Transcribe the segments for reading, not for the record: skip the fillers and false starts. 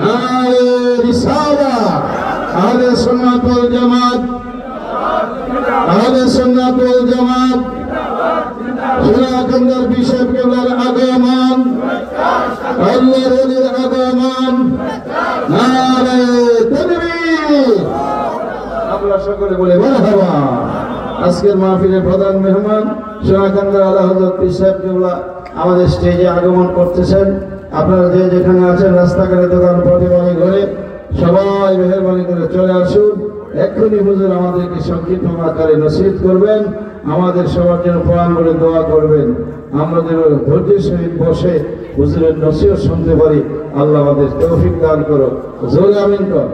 নারে রিসালাত। আহলে সুন্নাত ওয়াল জামাত, আহলে সুন্নাত ওয়াল জামাত সুরাকান্দার বিশপ কেবলার আগমন, আল্লাহর ওলির আগমন। নারে তাকবীর। আমরা সকলে বলে মারহাবা। আজকের মাহফিলের প্রধান মেহমান সুরাকান্দার আলা হযরত পীর সাহেব কেবলা আমাদের স্টেজে আগমন করতেছেন। আপনারা যে যেখানে আছেন, রাস্তাঘাটে, দোকান পথে, বাড়ি ঘরে, সবাই মেহরবানি করে চলে আসুন। এক্ষুনি হুজুর আমাদেরকে সংক্ষিপ্ত আকারে নসিহত করবেন, আমাদের সবার জন্য প্রাণ বলে দোয়া করবেন। আমরা যেন ধৈর্যের সহিত বসে হুজুরের নসিহত শুনতে পারি। আল্লাহ আমাদের তৌফিক দান করো। জোরে আমিন কর।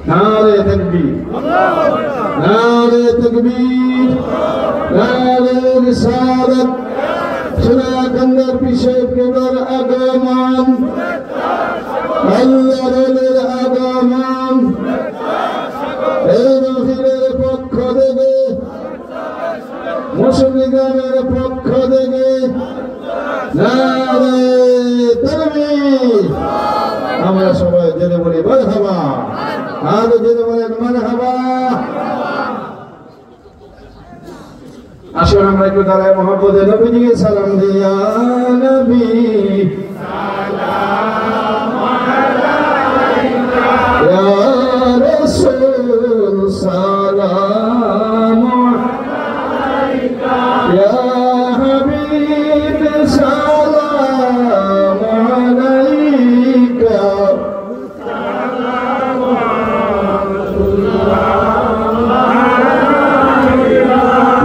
নারে তাকবীর, নারে তাকবীর, নারে রিসালাত। সুরাকান্দার বিশপ কেবলার আগমন, আল্লাহর ওলির আগমন। এই মাহফিলের পক্ষ থেকে, মুসলিম গ্রামের পক্ষ থেকে নারে তাকবীর। আমরা সবাই জেনে বলি মারহাবা, আর জেনে বলেন মারহাবা। আসুন আমরা একটু দাঁড়ায় মোহাম্মদে নবীজিকে সালাম দিয়া। নবী সালাম আলাইকা, ইয়া রাসূল সালাম আলাইকা, ইয়া হাবিব সালাম আলাইকা।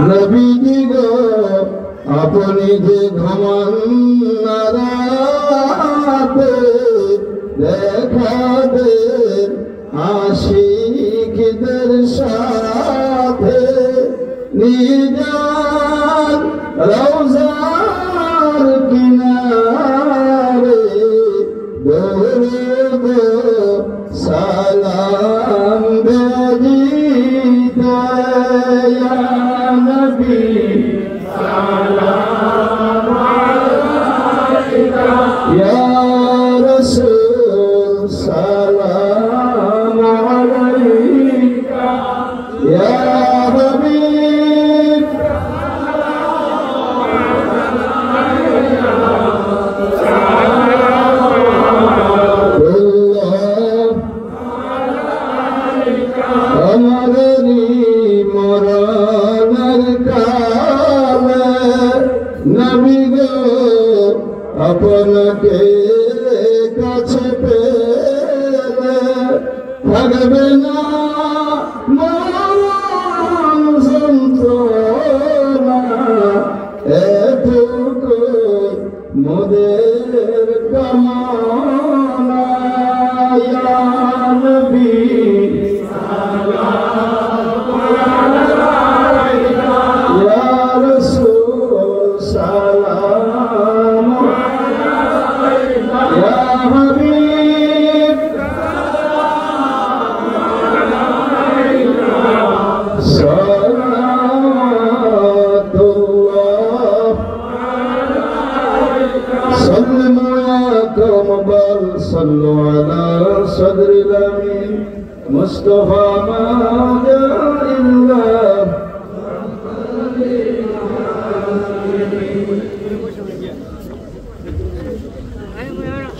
নবীজি গো আপনি যে ঘুমান না রাতে, দেখা দেন আশিকদের সাথে, নিজান রওজার কিনারে দরুদ সালাম বেজিতে। ইয়া নবী সালাম আলাইকা, ইয়া রাসূল সালাম আলাইকা, ইয়া হাবিব আমাদেরই মরণের কালে নবী গো আপনাকে কাছে পেলে থাকবে না মরণ যন্ত্রণা। এটুকু মোদের কামনা। ইয়া নবী সালাম আলাইকা, ইয়া রাসূল সালাম আলাইকা, ইয়া হাবিব সালাতুল্লাহ সাল্লামু আলাইকা মুবাল সাল্লু আলা সদরিল আমিন মুস্তাফা মাদাইল্লাহ।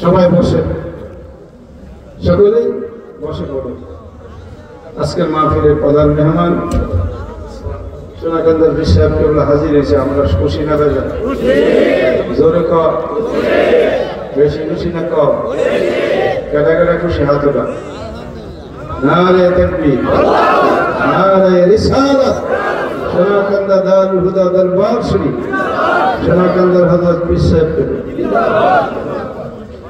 সবাই বসে, সকলেই বসে পড়ো। আজকের মাহফিলের প্রধান মেহমান সোনাকান্দার পীর সাহেব কেবলা হাজির হয়েছে। আমরা খুশি না বেজা? জোরে ক, বেশি খুশি না ক? কেটা কেটা খুশি হাত ওঠা। নারে তাকবীর, নারে রিসালাত। সোনাকান্দা দারুল হুদা দরবার শরীফ, সোনাকান্দার হযরত পীর সাহেব কেবলা।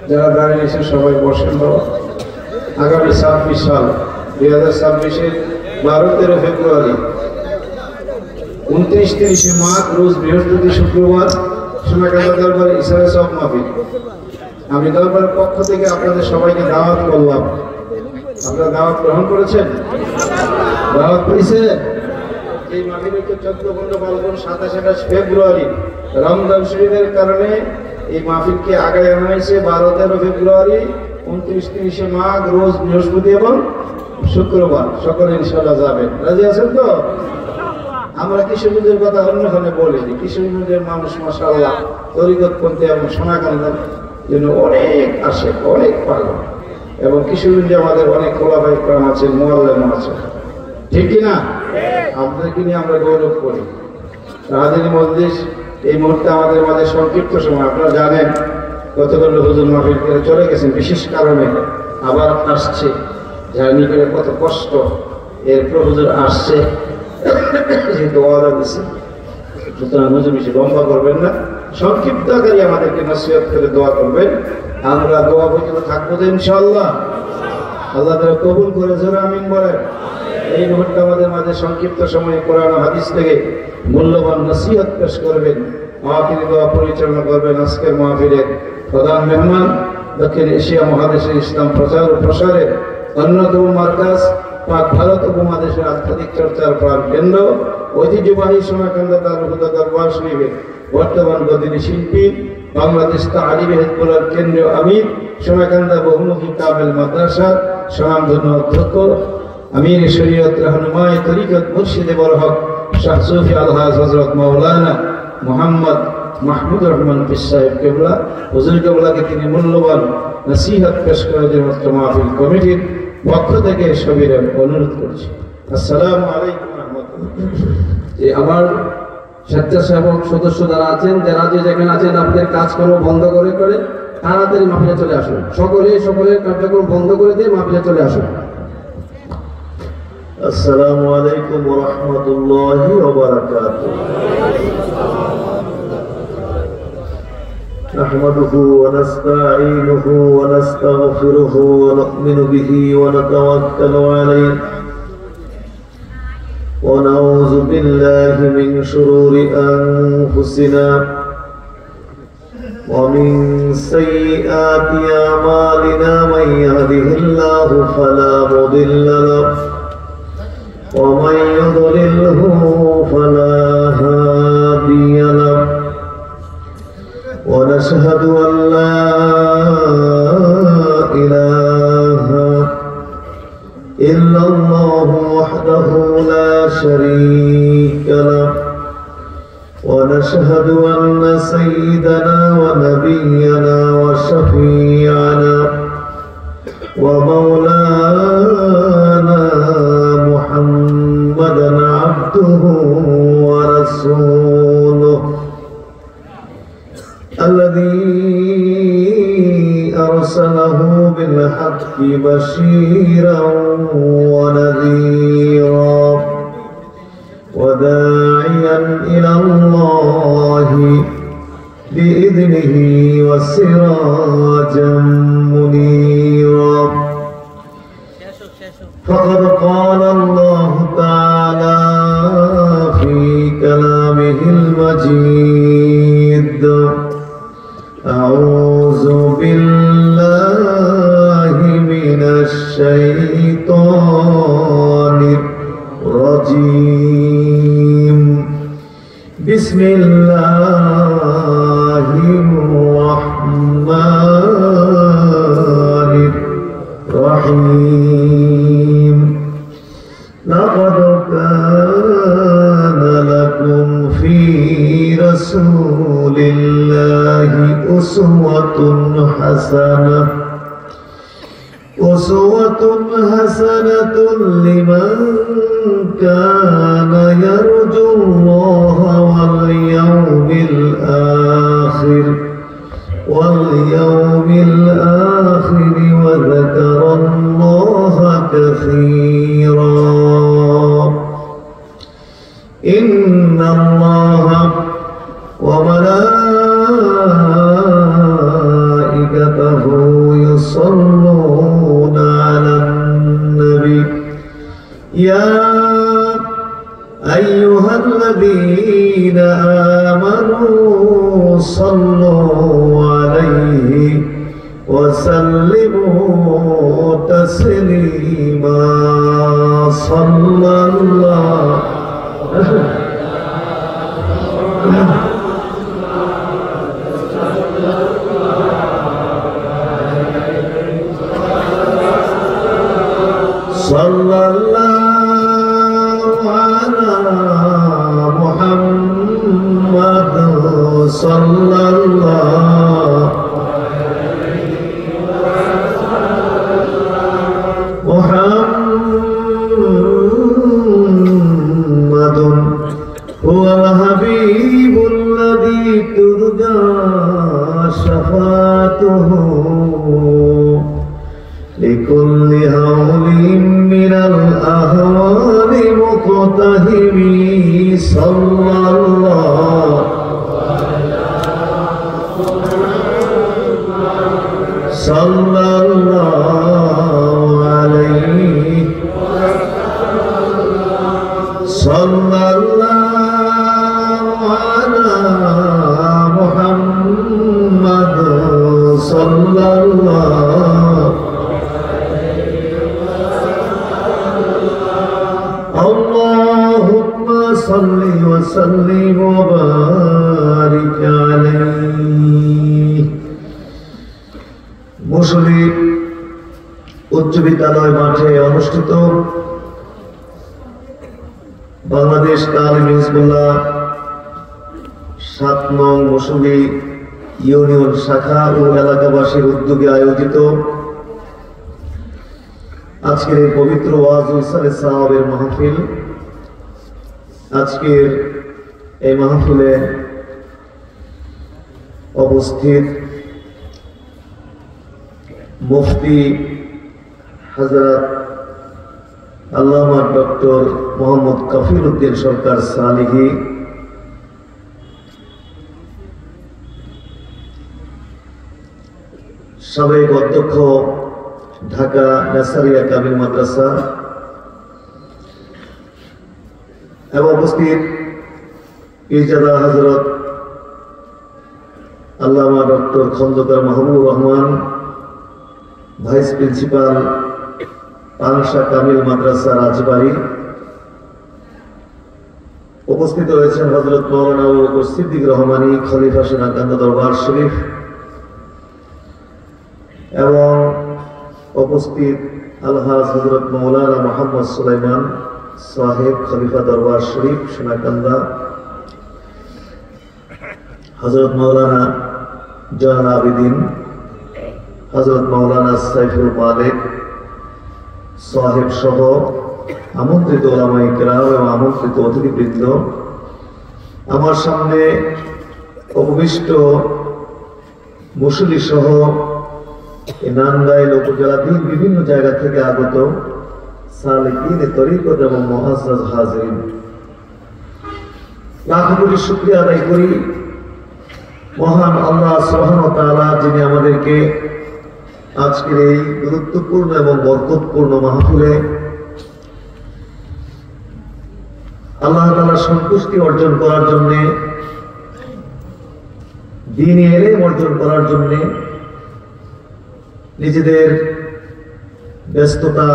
যারা দাঁড়িয়ে এসে সবাই বসেন বাবা। আগামী 26 সাল 2026-এর 12-13 ফেব্রুয়ারি, 29-30 মার্চ রোজ বৃহস্পতি শুক্রবার সোনাকান্দা দরবার ইসরায়েল সব মাহফিল। আমি দরবারের পক্ষ থেকে আপনাদের সবাইকে দাওয়াত করলাম। আপনারা দাওয়াত গ্রহণ করেছেন? দাওয়াত পেয়েছে? এই মাহফিল 14, 15, 27, 28 ফেব্রুয়ারি রমজান শরীফের কারণে এই মাহফিলকে আগে আনা হয়েছে 12-13 ফেব্রুয়ারি, 29-30 মাঘ, রোজ বৃহস্পতি এবং শুক্রবার। সকলে ইনশাআল্লাহ যাবেন, রাজি আছেন তো? আমরা কিশোরীদের কথা অন্যখানে বলি, কিশোরীদের মানুষ মাশাআল্লাহ তরিকতপন্থী এবং সোনাকান্দার জন্য অনেক আসে, অনেক পাগল। এবং কিশোরগঞ্জে আমাদের অনেক খোলাফায়ে কেরাম আছেন, মুআল্লিম আছেন, ঠিক কিনা? আপনাদেরকে নিয়ে আমরা গৌরব করি। হাজিরি মজলিস এই মুহূর্তে আমাদের মাঝে সংক্ষিপ্ত সময়, আপনারা জানেন গতকাল হুজুর মাহফিল করে চলে গেছেন বিশেষ কারণে, আবার আসছে, জার্নি করে কত কষ্ট, এরপর হুজুর আসছে যেহেতু ওয়াদা দিচ্ছে, সুতরাং হুজুর বেশি লম্বা করবেন না, সংক্ষিপ্ত আকারে আমাদেরকে নসিহত করে দোয়া করবেন। আমরা দোয়া পর্যন্ত থাকবো তো ইনশাআল্লাহ। আল্লাহ তাআলা কবুল করে জোরে আমিন বলেন। এই মুহূর্তে আমাদের মাঝে সংক্ষিপ্ত সময়ে কোরআন ও হাদিস থেকে মূল্যবান নসিহত পেশ করবেন, মাহফিল দোয়া পরিচালনা করবেন আজকের মাহফিলের প্রধান মেহমান, দক্ষিণ এশিয়া মহাদেশের ইসলাম প্রচার ও প্রসারের অন্যতম মার্কাজ, পাক ভারত উপমহাদেশের আধ্যাত্মিক চর্চার প্রাণ কেন্দ্র, ঐতিহ্যবাহী সোনাকান্দা দারুল হুদা দরবার শরীফের বর্তমান গদিনী শিল্পী, বাংলাদেশ তালিম হিজবুল্লাহর কেন্দ্রীয় আমির, সোনাকান্দা বহুমুখী কামেল মাদ্রাসার স্বনামধন্য অধ্যক্ষ, আমির শরীয়ত রাহনুমায়ে তরিকত মুর্শিদে বরহক শাহ সুফি আলহাজ হযরত মাওলানা মুহাম্মদ মাহমুদুর রহমান পীর সাহেব কেবলা, হুজুর কেবলাকে তিনি মূল্যবান নসিহত পেশ করার জন্য মাহফিল কমিটির পক্ষ থেকে সবিনয় অনুরোধ করছি। আসসালামু আলাইকুম ওয়া রাহমাতুল্লাহ। আমার স্বেচ্ছাসেবক সদস্য যারা আছেন, যারা যে যেখানে আছেন, আপনাদের কাজকর্ম বন্ধ করে তাড়াতাড়ি মাহফিলে চলে আসুন। সকলের কার্যক্রম বন্ধ করে দিয়ে মাহফিলে চলে আসুন। আসসালামু আলাইকুম ওয়া রাহমাতুল্লাহি ওয়া বারাকাতুহু। নাহমাদুহু ওয়া নাস্তাঈনুহু ওয়া নাস্তাগফিরুহু ওয়া নু'মিনু বিহি ওয়া নাতাওয়াক্কালু আলাইহি ওয়া নাউযু বিল্লাহি মিন শুরুরি আনফুসিনা ওয়া মিন সাইয়্যাতি আমালিনা মান ইয়াহদিহিল্লাহু ফালা মুদিল্লা লাহু ومن يضلله فلا هادي له ونشهد أن لا إله إلا الله وحده لا شريك له ونشهد أن سيدنا ونبينا وشفيعنا ومولانا محمدا عبده ورسوله الذي أرسله بالحق بشيرا ونذيرا وداعيا إلى الله بإذنه وسراجا منيرا. فقد قال الله تعالى في كلامه المجيد: أعوذ بالله من الشيطان الرجيم. بسم الله الرحمن الرحيم. لقد كان لكم في رسول الله أسوة حسنة لمن كان يرجو الله واليوم الآخر وذكر الله كثيرا. إن الله وملائكته يصلون على النبي يا أيها الذين آمنوا صلوا عليه وسلموا تسليما. صلى الله সাল্লাল্লাহু মুহাম্মাদুন হুয়াল হাবিবুল্লাযী তুরজা শাফাতুহু লিকুল্লি হাওলিন মিনাল আহওয়ালি মুকতাহিমি সাল্লাল্লাহু আলাইহি সাল্লাল্লাহু আলা মুহাম্মাদ সাল্লাল্লাহু আল্লাহুম্মা সাল্লি ওয়া সাল্লিম ওয়া বারিক আলাইহি। মুসলি উচ্চ বিদ্যালয় মাঠে অনুষ্ঠিত বাংলাদেশ তালিম হিজবুল্লাহ ৭ নং মুসলি ইউনিয়ন শাখা ও এলাকাবাসীর উদ্যোগে আয়োজিত আজকের এই পবিত্র ওয়াজ ও ইরশাদে সাওয়াবের মাহফিল। আজকের এই মাহফিলে উপস্থিত মুফতি হযরত আল্লামা ডক্টর মোহাম্মদ কফিল উদ্দিন সরকার সালিহি, সাবেক অধ্যক্ষ ঢাকা নাসারিয়া কামিল মাদ্রাসা, এবং উপস্থিত পীরজাদা হযরত আল্লামা doctor Khandakar Mahbubur Rahman, vice principal Pangsha Kamil Madrasa Rajbari. উপস্থিত রয়েছেন হযরত মাওলানা আবু বকর সিদ্দিক রহমানী, খলিফা সোনাকান্দা দরবার শরীফ, এবং উপস্থিত আলহাজ হযরত মাওলানা মুহাম্মদ সুলাইমান সাহেব, খলিফা দরবার শরীফ সোনাকান্দা, হযরত মাওলানা জয়নুল আবেদিন, হযরত মাওলানা সাইফুল মালিক সাহেব সহ আমন্ত্রিত উলামায়ে কেরাম এবং আমন্ত্রিত অতিথিবৃন্দ, আমার সামনে উপবিষ্ট মুসল্লি সহ নান্দাইল উপজেলাধীন বিভিন্ন জায়গা থেকে আগত সালেকিন তরিকত এবং মুআজ্জাজ হাজিরিন, লাখ কোটি শুকরিয়া আদায় করি মহান আল্লাহ সুবহানাহু ওয়া তাআলা, যিনি আমাদেরকে আজকের এই গুরুত্বপূর্ণ এবং বরকতপূর্ণ মাহফিলে আল্লাহ তাআলার সন্তুষ্টি অর্জন করার জন্য, দ্বীনি ইলম অর্জন করার জন্য নিজেদের ব্যস্ততা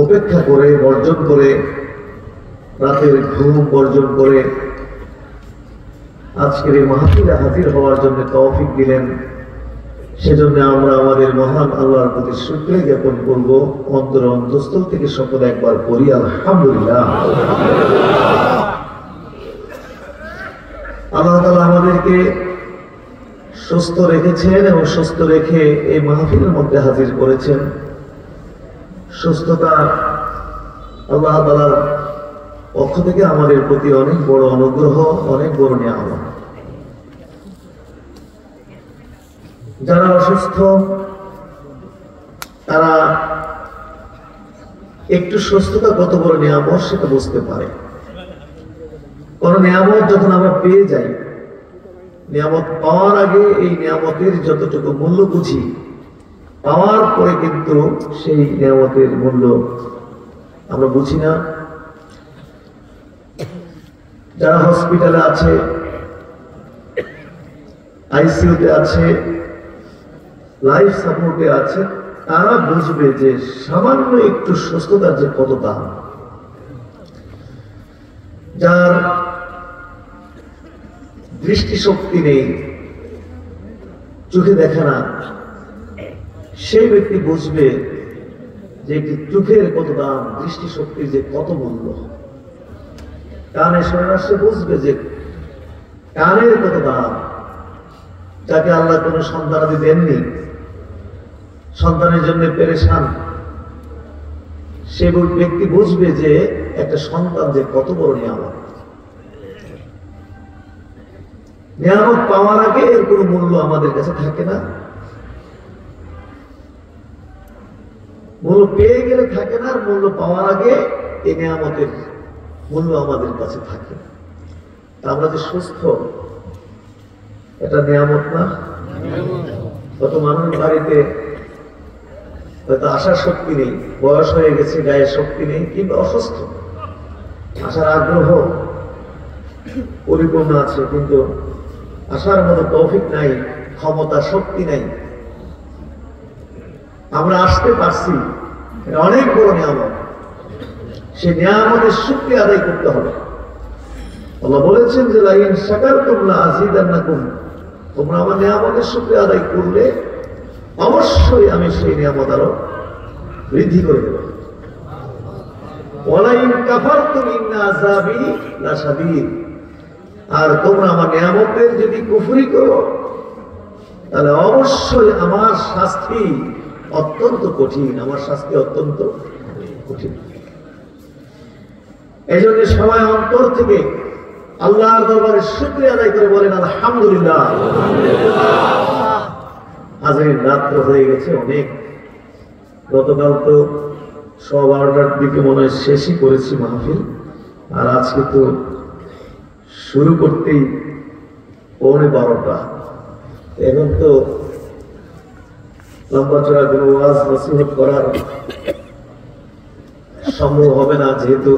উপেক্ষা করে, বর্জন করে, রাতের ঘুম বর্জন করে আজকের এই মাহফিলে হাজির হওয়ার জন্য তৌফিক দিলেন। সেজন্য আমরা আমাদের মহান আল্লাহর প্রতি শুকরিয়া জ্ঞাপন করব। অন্তর অন্তঃস্থল থেকে সকলে একবার পড়ি আলহামদুলিল্লাহ। আল্লাহ তাআলা আমাদেরকে সুস্থ রেখেছেন এবং সুস্থ রেখে এই মাহফিলের মধ্যে হাজির করেছেন। সুস্থতা আল্লাহ তাআলার পক্ষ থেকে আমাদের প্রতি অনেক বড় অনুগ্রহ, অনেক বড় নিয়ামত। যারা অসুস্থ তারা একটু সুস্থতা কত বড় নিয়ামত সেটা বুঝতে পারে। কোন নিয়ামত যখন আমরা পেয়ে যাই, নিয়ামত পাওয়ার আগে এই নিয়ামতের যতটুকু মূল্য বুঝি, পাওয়ার পরে কিন্তু সেই নিয়ামতের মূল্য আমরা বুঝি না। যারা হসপিটালে আছে, আইসিইউতে আছে, লাইফ সাপোর্টে আছে, তারা বুঝবে যে সামান্য একটু সুস্থতার যে কত দাম। যার দৃষ্টিশক্তি নেই, চোখে দেখে না, সেই ব্যক্তি বুঝবে যে একটি চোখের কত দাম, দৃষ্টিশক্তির যে কত মূল্য। কানে শোনে না, সে বুঝবে যে কানের কত দাম, যাকে আল্লাহ কোনো সন্তানাদি দেননি, সন্তানের জন্য পেরেশান, সে ব্যক্তি বুঝবে যে একটা সন্তান যে কত বড় নিয়ামত। নিয়ামত পাওয়ার আগে এর কোনো মূল্য আমাদের কাছে থাকে না, মূল্য পেয়ে গেলে থাকে না, আর মূল্য পাওয়ার আগে এই নিয়ামতের মূল্য আমাদের কাছে থাকে। আমরা যে সুস্থ, এটা নিয়ামত না? কত মানুষ বাড়িতে হয়তো আসার শক্তি নেই, বয়স হয়ে গেছে, গায়ের শক্তি নেই, কিংবা অসুস্থ, আসার আগ্রহ পরিপূর্ণ আছে কিন্তু আসার মতো তৌফিক নাই, ক্ষমতা শক্তি নাই। আমরা আসতে পারছি, এটা অনেক বড় নিয়ামত। সে নিয়ামতের শুকরিয়া আদায় করতে হবে। আল্লাহ বলেছেন যে লাইন শাকারতুম লাযিদান্নাকুম, তোমরা আমার নিয়ামতের শুকরিয়া আদায় করলে অবশ্যই আমি সেই নিয়ামত আরো বৃদ্ধি করে দেব। ওয়ালাইন কাফারতুম ইন্না আযাবি লাশাদীদ, আর তোমরা আমার নিয়ামতের যদি কুফরি করো তাহলে অবশ্যই আমার শাস্তি অত্যন্ত কঠিন, আমার শাস্তি অত্যন্ত কঠিন। এই জন্য সবাই অন্তর থেকে আল্লাহর দরবারে শুকরিয়া আদায় করে বলেন আলহামদুলিল্লাহ। আজকের রাত্র হয়ে গেছে অনেক, গতকাল তো 12:30টার দিকে মনে হয় শেষই করেছি মাহফিল, আর আজকে তো শুরু করতেই 12:15। এখন তো লম্বা চড়া কোনো ওয়াজ নসিহত করার সম্ভব হবে না, যেহেতু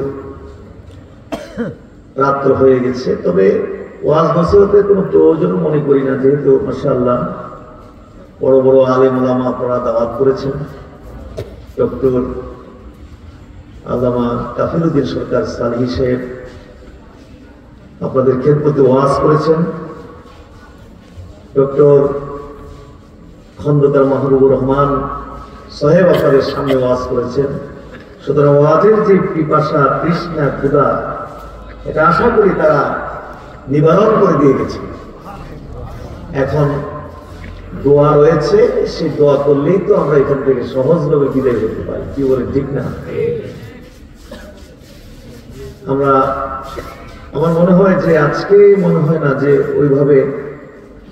রাত্র হয়ে গেছে। তবে ওয়াজ নসিহতের কোনো প্রয়োজন মনে করি না, যেহেতু মাশাআল্লাহ বড় বড় আলেম ওলামা আপনারা দাওয়াত করেছেন। ডক্টর আল্লামা কাফিলউদ্দিন সরকার সালেহী সাহেব আপনাদের খেদমতে ওয়াজ করেছেন, ডক্টর খন্দকার মাহবুবুর রহমান সাহেব আপনাদের সামনে ওয়াজ করেছেন। সুতরাং ওয়াজের যে পিপাসা, তৃষ্ণা, ক্ষুধা, এটা আশা করি তারা নিবারণ করে দিয়ে গেছে। এখন দোয়া রয়েছে, সেই দোয়া করলেই তো আমরা এখান থেকে সহজভাবে বিদায় করতে পারি, কি বলে ঠিক না? আমার মনে হয় যে আজকে মনে হয় না যে ওইভাবে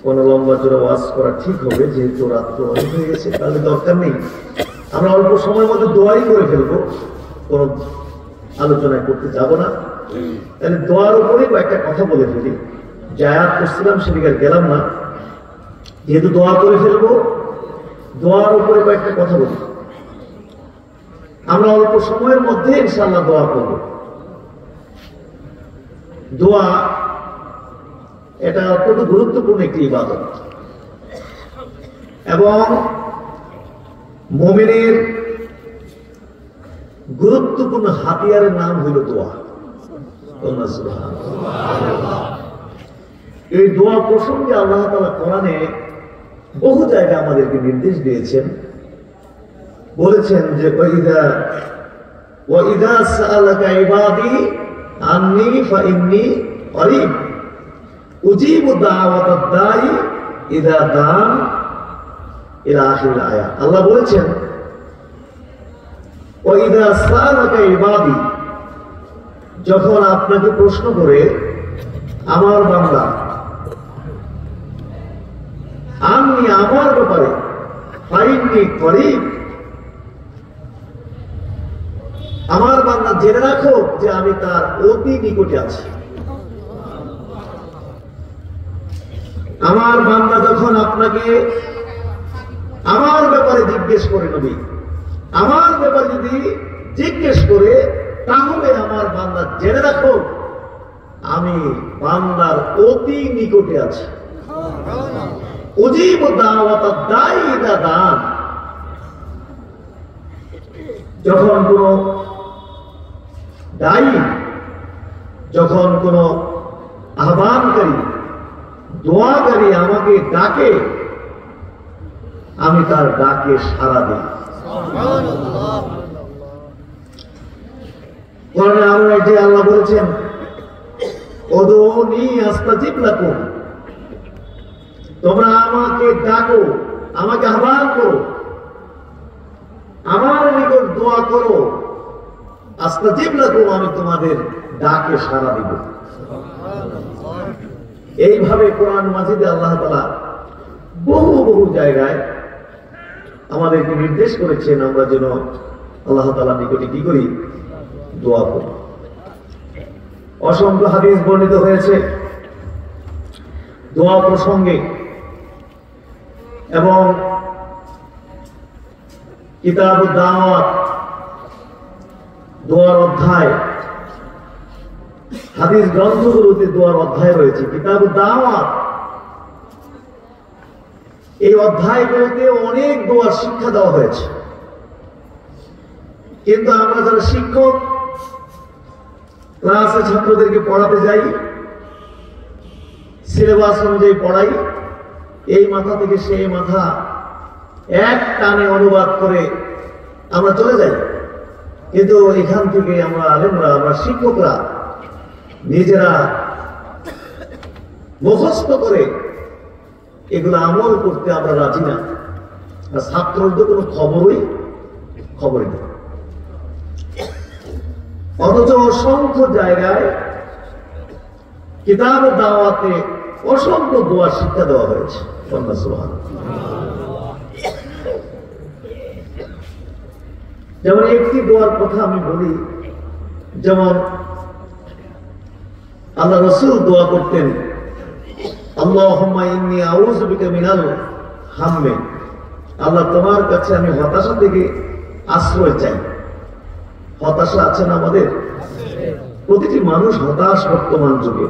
কোন লম্বা চড়া ওয়াজ করা ঠিক হবে, যেহেতু রাত্র অনেক হয়ে গেছে, তাহলে দরকার নেই। আমরা অল্প সময়ের মধ্যে দোয়াই করে ফেলবো, কোন আলোচনায় করতে যাব না। তাহলে দোয়ার উপরে কয়েকটা কথা বলে ফেলি, যে আয়াত করছিলাম সেদিকে গেলাম না, যেহেতু দোয়া করে ফেলবো, দোয়ার উপরে কয়েকটা কথা বলি। আমরা অল্প সময়ের মধ্যে ইনশাআল্লাহ দোয়া করব। দোয়া এটা অত্যন্ত গুরুত্বপূর্ণ একটি ইবাদত, এবং মুমিনের গুরুত্বপূর্ণ হাতিয়ারের নাম হইল দোয়া। এই দোয়া প্রসঙ্গে আল্লাহ তাআলা কোরআনে বহু জায়গায় আমাদেরকে নির্দেশ দিয়েছেন, বলেছেন যে ওয়াইদা সাআলাকা ইবাদি আন্নী ফাইন্নী করিব উজিবু দাওয়াতাদ দাঈ ইযা দাআন ইলা আখির আয়াত। আল্লাহ বলেছেন ওয়াইদা সাআলাকা ইবাদি, যখন আপনাকে প্রশ্ন করে আমার বান্দা, আমি আমার ব্যাপারে ফাইন্নী করিব, আমার বান্দা জেনে রাখো যে আমি তার অতি নিকটে আছি। আমার বান্দা যখন আপনাকে আমার ব্যাপারে জিজ্ঞেস করে, নবী আমার ব্যাপারে যদি জিজ্ঞেস করে, তাহলে আমার বান্দা জেনে রাখো আমি বান্দার অতি নিকটে আছি। উজিবু দাওয়াতাদ দাঈ ইযা দাআন, যখন কোন দায়ী, যখন কোন আহ্বানকারী, দোয়াকারী আমাকে ডাকে, আমি তার ডাকে সাড়া দিই। কোরআনে আরো যে আল্লাহ বলেছেন উদউনি আস্তাজিব লাকুম, তোমরা আমাকে ডাকো, আমাকে আহ্বান করো, আমার নিকট দোয়া করো, আস্তাজিব লাকুম, আমি তোমাদের ডাকে সাড়া দিব। এইভাবে কোরআন মাজিদে আল্লাহ তাআলা বহু বহু জায়গায় আমাদেরকে নির্দেশ করেছেন আমরা যেন আল্লাহ তাআলার নিকটে কি করি, দোয়া করি। অসংখ্য হাদিস বর্ণিত হয়েছে দোয়া প্রসঙ্গে, এবং কিতাবুদ দাওয়াত দোয়ার অধ্যায়, হাদিস গ্রন্থগুলোতে দোয়ার অধ্যায় রয়েছে। কিতাবুদ দাওয়াত এই অধ্যায়গুলোতে অনেক দোয়ার শিক্ষা দেওয়া হয়েছে, কিন্তু আমরা যারা শিক্ষক ক্লাসে ছাত্রদেরকে পড়াতে যাই, সিলেবাস অনুযায়ী পড়াই, এই মাথা থেকে সেই মাথা এক টানে অনুবাদ করে আমরা চলে যাই। কিন্তু এখান থেকে আমরা আলেমরা, আমরা শিক্ষকরা নিজেরা মুখস্থ করে এগুলো আমল করতে আমরা রাজি না, আর ছাত্রদের তো কোনো খবরই নেই। অথচ অসংখ্য জায়গায় কিতাব দাওয়াতে অসংখ্য দোয়া শিক্ষা দেওয়া হয়েছে। যেমন একটি দোয়ার কথা আমি বলি, যেমন আল্লাহ রাসূল দোয়া করতেন, আল্লাহুম্মা ইন্নী আউযু বিকা মিনাল হাম্মি, আল্লাহ তোমার কাছে আমি হতাশা থেকে আশ্রয় চাই। হতাশা আছে না আমাদের? প্রতিটি মানুষ হতাশ বর্তমান যুগে,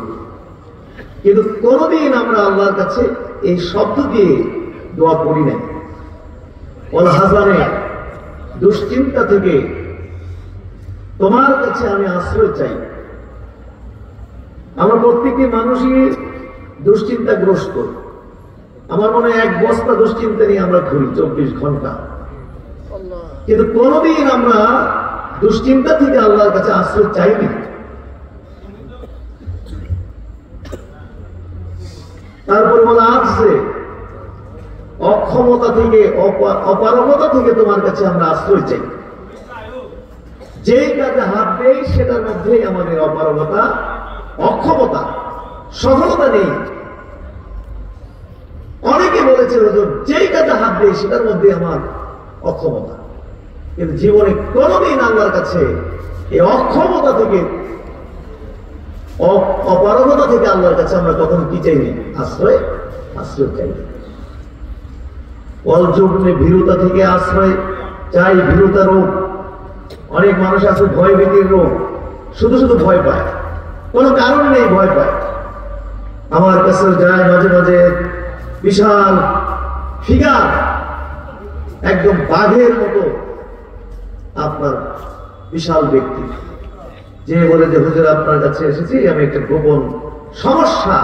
কিন্তু কোনদিন আমরা আল্লাহর কাছে এই শব্দ দিয়ে দোয়া করি নাই। ওয়াল হাজানে, দুশ্চিন্তা থেকে তোমার কাছে আমি আশ্রয় চাই। আমরা প্রত্যেকটি মানুষই দুশ্চিন্তাগ্রস্ত। আমার মনে হয় এক বস্তা দুশ্চিন্তা নিয়ে আমরা ঘুরি 24 ঘন্টা, কিন্তু কোনদিন আমরা দুশ্চিন্তা থেকে আল্লাহর কাছে আশ্রয় চাইনি। তারপর বলা আছে অক্ষমতা থেকে, অপারগতা থেকে তোমার কাছে আমরা আশ্রয় চাই। যেই কাজে হাত দেই সেটার মধ্যেই আমাদের অপারগতা, অক্ষমতা, সফলতা নেই। অনেকে বলেছে হুজুর যেই কাজে হাত দেই সেটার মধ্যে আমার অক্ষমতা, কিন্তু জীবনে কোনদিন আল্লাহর কাছে এই অক্ষমতা থেকে, অপারগতা থেকে আল্লাহর কাছে আমরা কখনো কি চাইনি? আশ্রয় চাইনি। অলযুগ্নে ভীরুতা থেকে আশ্রয় চাই। ভীরুতা রোগ, অনেক মানুষ আছে ভয় ভীতির রোগ, শুধু শুধু ভয় পায়, কোনো কারণ নেই ভয় পায়। আমার কাছে যায় মাঝে মাঝে বিশাল ফিগার, একদম বাঘের মতো আপনার বিশাল ব্যক্তি, যে বলে যে হুজুর আপনার কাছে এসেছি আমি একটা গোপন সমস্যা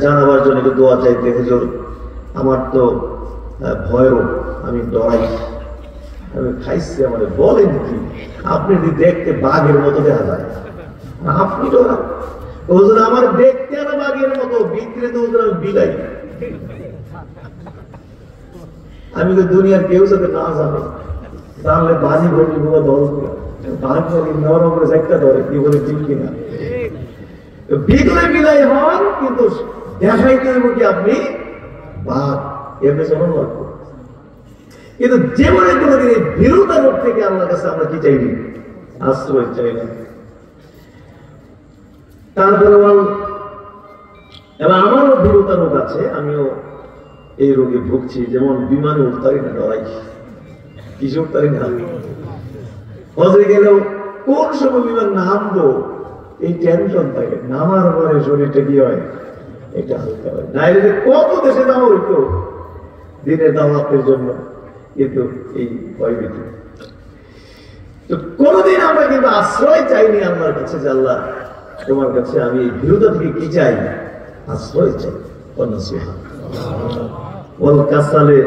জানাবার জন্য একটু দোয়া চাইতে। হুজুর আমার তো ভয় রোগ, আমি ডরাই, আমি খাইছি। আমাদের বলেন কি, আপনি যদি দেখতে বাঘের মতো দেখা যায়, আপনি ডরান? হুজুর আমার দেখতে না বাঘের মতো, ভিতরে তো হুজুর আমি বিলাই। আমি তো দুনিয়ার কেউ যাতে না জানে, জানলে বাজি ঘটি বুয়া দল বাঘ নরম করে একটা ধরে, কি বলে ঠিক কিনা? ভিতরে বিলাই হন, কিন্তু দেখাইতে হইব কি আপনি বাঘ, এমনি চলন লাগবে। কিন্তু জীবনে কোনোদিন এই ভীরুতা রোগ থেকে আল্লাহর কাছে আমরা কি চাইনি? আশ্রয় চাই না। তারপরে এবার আমারও ভীরুতা রোগ আছে, আমিও এই রোগে ভুগছি। যেমন বিমানে উঠতারি না, ডরাই। কিসে উঠতারি না? হজে গেলেও কোন সময় বিমান নামবো এই টেনশন থাকে। নামার পরে শরীরটা কি হয়? এটা হালকা হয়। নাইলে কত দেশে যাওয়া হইতো দিনের দাওয়াতের জন্য, কিন্তু এই ভয়ভীতি। তো কোনদিন আমরা কিন্তু আশ্রয় চাইনি আল্লাহর কাছে, যে আল্লাহ তোমার কাছে আমি এই ভীরুতা থেকে কি চাই? আশ্রয় চাই। কাসালে,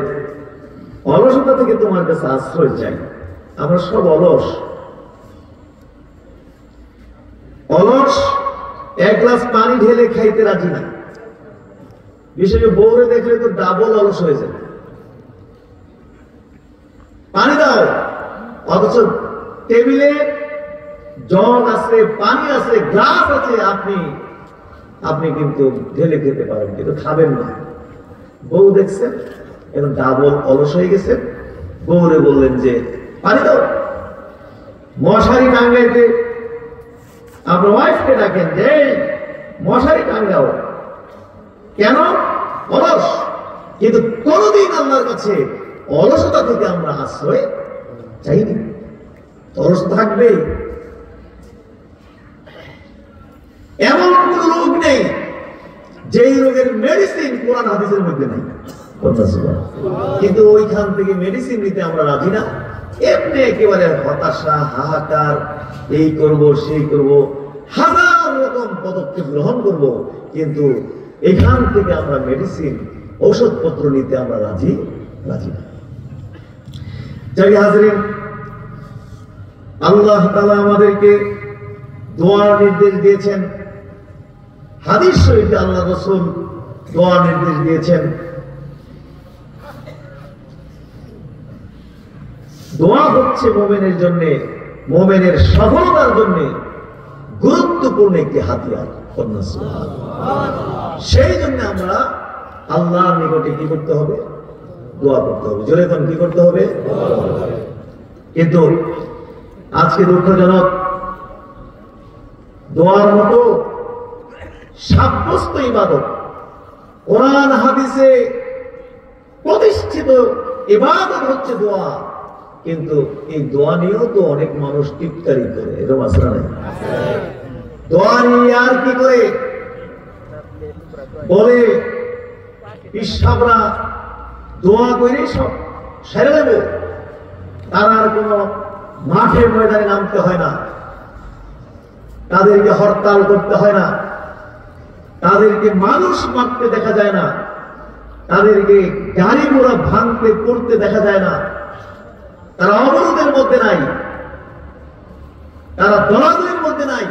অলসতা থেকে তোমার কাছে আশ্রয় চাই। আমরা সব অলস। এক গ্লাস পানি ঢেলে খাইতে রাজি না, বিশেষ করে বউরে দেখলে তো ডাবল অলস হয়ে যায়। পানি দাও, অথচ টেবিলে জগ আছে, পানি আছে, গ্লাস আছে, আপনি কিন্তু ঢেলে খেতে পারেন, কিন্তু খাবেন না। বউ দেখছেন এখন ডাবল অলস হয়ে গেছে, বউরে বললেন যে পানি দাও। মশারি টাঙ্গাইতে আপনার ওয়াইফকে ডাকেন যে মশারি টাঙ্গাও, কেন? অলস। কিন্তু কোনদিন আল্লাহর কাছে অলসতা থেকে আমরা আশ্রয় চাইনি। অলস থাকবে এমন কোন রোগ নেই যেই রোগের মেডিসিন কোরআন হাদিসের মধ্যে নাই, কিন্তু ওইখান থেকে মেডিসিন নিতে আমরা রাজি না। এমনি একেবারে হতাশা, হাহাকার, এই করব সেই করব, হাজার রকম পদক্ষেপ গ্রহণ করব, কিন্তু এখান থেকে আমরা মেডিসিন ঔষধপত্র নিতে আমরা রাজি না। যাই হাজরিন, আল্লাহ তাআলা আমাদেরকে দোয়ার নির্দেশ দিয়েছেন। হাদিস শরীফে আল্লাহ রাসূল দোয়ার নির্দেশ দিয়েছেন। দোয়া হচ্ছে মুমিনের জন্য, মুমিনের সফলতার জন্য গুরুত্বপূর্ণ একটি হাতিয়ার। সেই জন্য আমরা আল্লাহর নিকটে কি করতে হবে? দোয়া করতে হবে। জোরে কোন কি করতে হবে? কিন্তু আজকে দুঃখজনক, দোয়ার মতো সাব্যস্ত ইবাদত, কোরআন হাদিসে প্রতিষ্ঠিত ইবাদত হচ্ছে দোয়া, কিন্তু এই দোয়া নিয়েও তো অনেক মানুষ টিটকারি করে। এরকম আছে না? দোয়া নিয়ে আর কি করে বলে ইসাবরা দোয়া করে সব সেরে দেবে, তার আর কোনো মাঠে ময়দানে নামতে হয় না, তাদেরকে হরতাল করতে হয় না, তাদেরকে মানুষ মারতে দেখা যায় না, তাদেরকে গাড়ি ঘোড়া ভাঙতে পড়তে দেখা যায় না, তারা অবরোধের মধ্যে নাই, তারা দলাদলির মধ্যে নাই,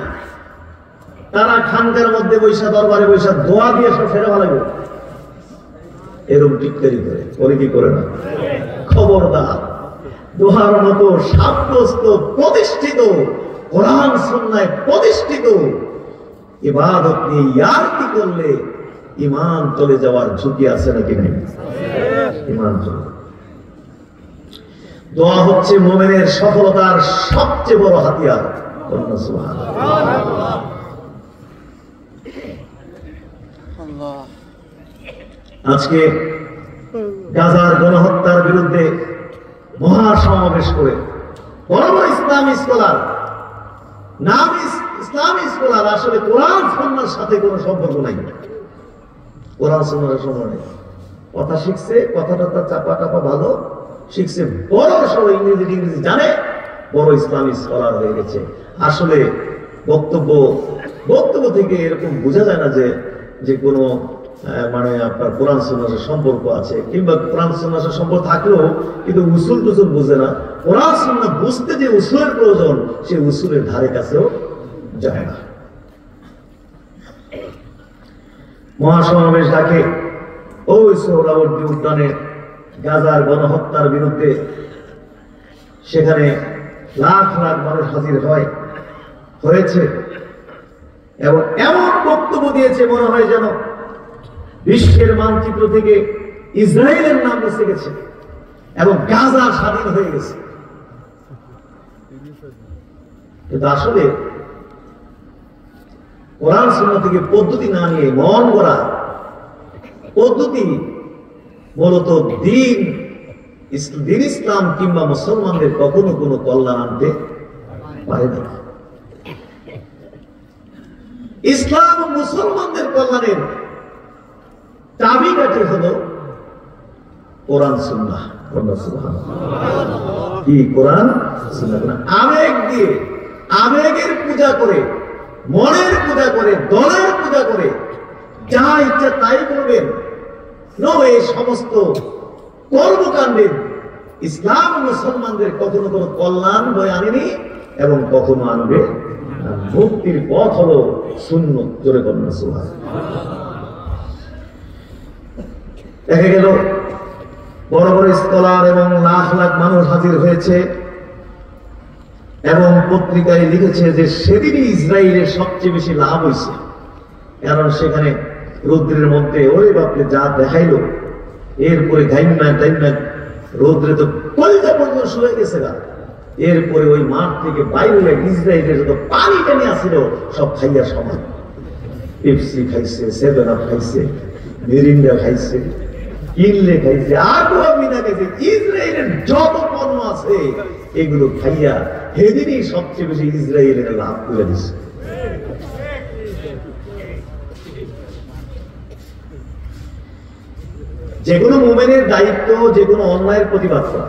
তারা খানকার মধ্যে বৈশা, দরবারে বৈশা দোয়া দিয়ে সব সেরে ভালো। এরকম টিটকারি করে কি করে না? খবরদার, দোহার মতো সাব্যস্ত প্রতিষ্ঠিত কোরআন সুন্নাহয় প্রতিষ্ঠিত ইবাদত নিয়ে ইয়ার কি করলে ঈমান চলে যাওয়ার ঝুঁকি আছে নাকি নেই? ঈমান চলে। দোয়া হচ্ছে মুমিনের সফলতার সবচেয়ে বড় হাতিয়ার। সুবহানাল্লাহ। আজকে গাজার গণহত্যার বিরুদ্ধে মহাসমাবেশ করে বড় বড় ইসলামী স্কলার, নাম ইসলামী স্কলার, আসলে কোরআন সুন্নাহর সাথে কোনো সম্পর্ক নাই, কোরআন সুন্নাহর সম্পর্ক নেই। কথা শিখছে, কথাটা চাপা টাপা ভালো শিখছে, বড় সব ইংরেজি জানে, বড় ইসলামী স্কলার হয়ে গেছে। আসলে বক্তব্য থেকে এরকম বোঝা যায় না যে কোনো মানে আপনার কোরআন সুন্নাহর সম্পর্ক আছে, কিংবা কোরআন সুন্নাহর সম্পর্ক থাকলেও কিন্তু উসুল টুসুল বুঝে না। কোরআন সুন্নাহ বুঝতে যে উসুলের প্রয়োজন, সে উসুলের ধারে কাছেও যায় না। মহাসমাবেশ ডাকে ওই সোহরাওয়ার্দী উদ্যানে গাজার গণহত্যার বিরুদ্ধে, সেখানে লাখ লাখ মানুষ হাজির হয়েছে এবং এমন বক্তব্য দিয়েছে মনে হয় যেন বিশ্বের মানচিত্র থেকে ইসরায়েলের নাম মুছে গেছে এবং গাজা স্বাধীন হয়ে গেছে। কিন্তু আসলে কোরআন সুন্নাহ থেকে পদ্ধতি না নিয়ে মন গড়া পদ্ধতি মূলত দিন ইসলাম কিংবা মুসলমানদের কখনো কোনো কল্যাণ আনতে পারে না। ইসলাম ও মুসলমানদের কল্যাণের চাবিকাঠি হলো কোরআন সুন্নাহ। কি কোরআন সুন্নাহ? আবেগের পূজা করে, মনের পূজা করে, দলের পূজা করে যা ইচ্ছা তাই করবেন, এই সমস্ত কর্মকাণ্ডের ইসলাম মুসলমানদের কখনো কোনো কল্যাণ বয়ে আনেনি এবং কখনো আনবে। মুক্তির পথ হলো সুন্নত। জোরে কন্যা সুবহানাল্লাহ। দেখা গেল বড় বড় স্কলার এবং লাখ লাখ মানুষ হাজির হয়েছে এবং পত্রিকায় লিখেছে যে সেদিনই ইসরায়েলের সবচেয়ে বেশি লাভ হয়েছে, কারণ সেখানে রৌদ্রের মধ্যে ওরে বাপরে যা দেখাইলো, এরপরে ঘাইমা টাইমা রৌদ্রে তো কলিজা পর্যন্ত শুয়ে গেছে গা। এরপরে ওই মাঠ থেকে বাইরে ইসরায়েলের যত পানি টানি আসছিল সব খাইয়া সমান, পেপসি খাইছে, 7 আপ খাইছে, মিরিন্ডা খাইছে, কিনলে খাইছে, আগুয়া মিনা খাইছে, ইসরায়েলের যত পণ্য আছে এগুলো খাইয়া সেদিনই সবচেয়ে বেশি ইসরায়েলের লাভ করে দিচ্ছে। যে কোনো মুমিনের দায়িত্ব যে কোনো অন্যায়ের প্রতিবাদ করা,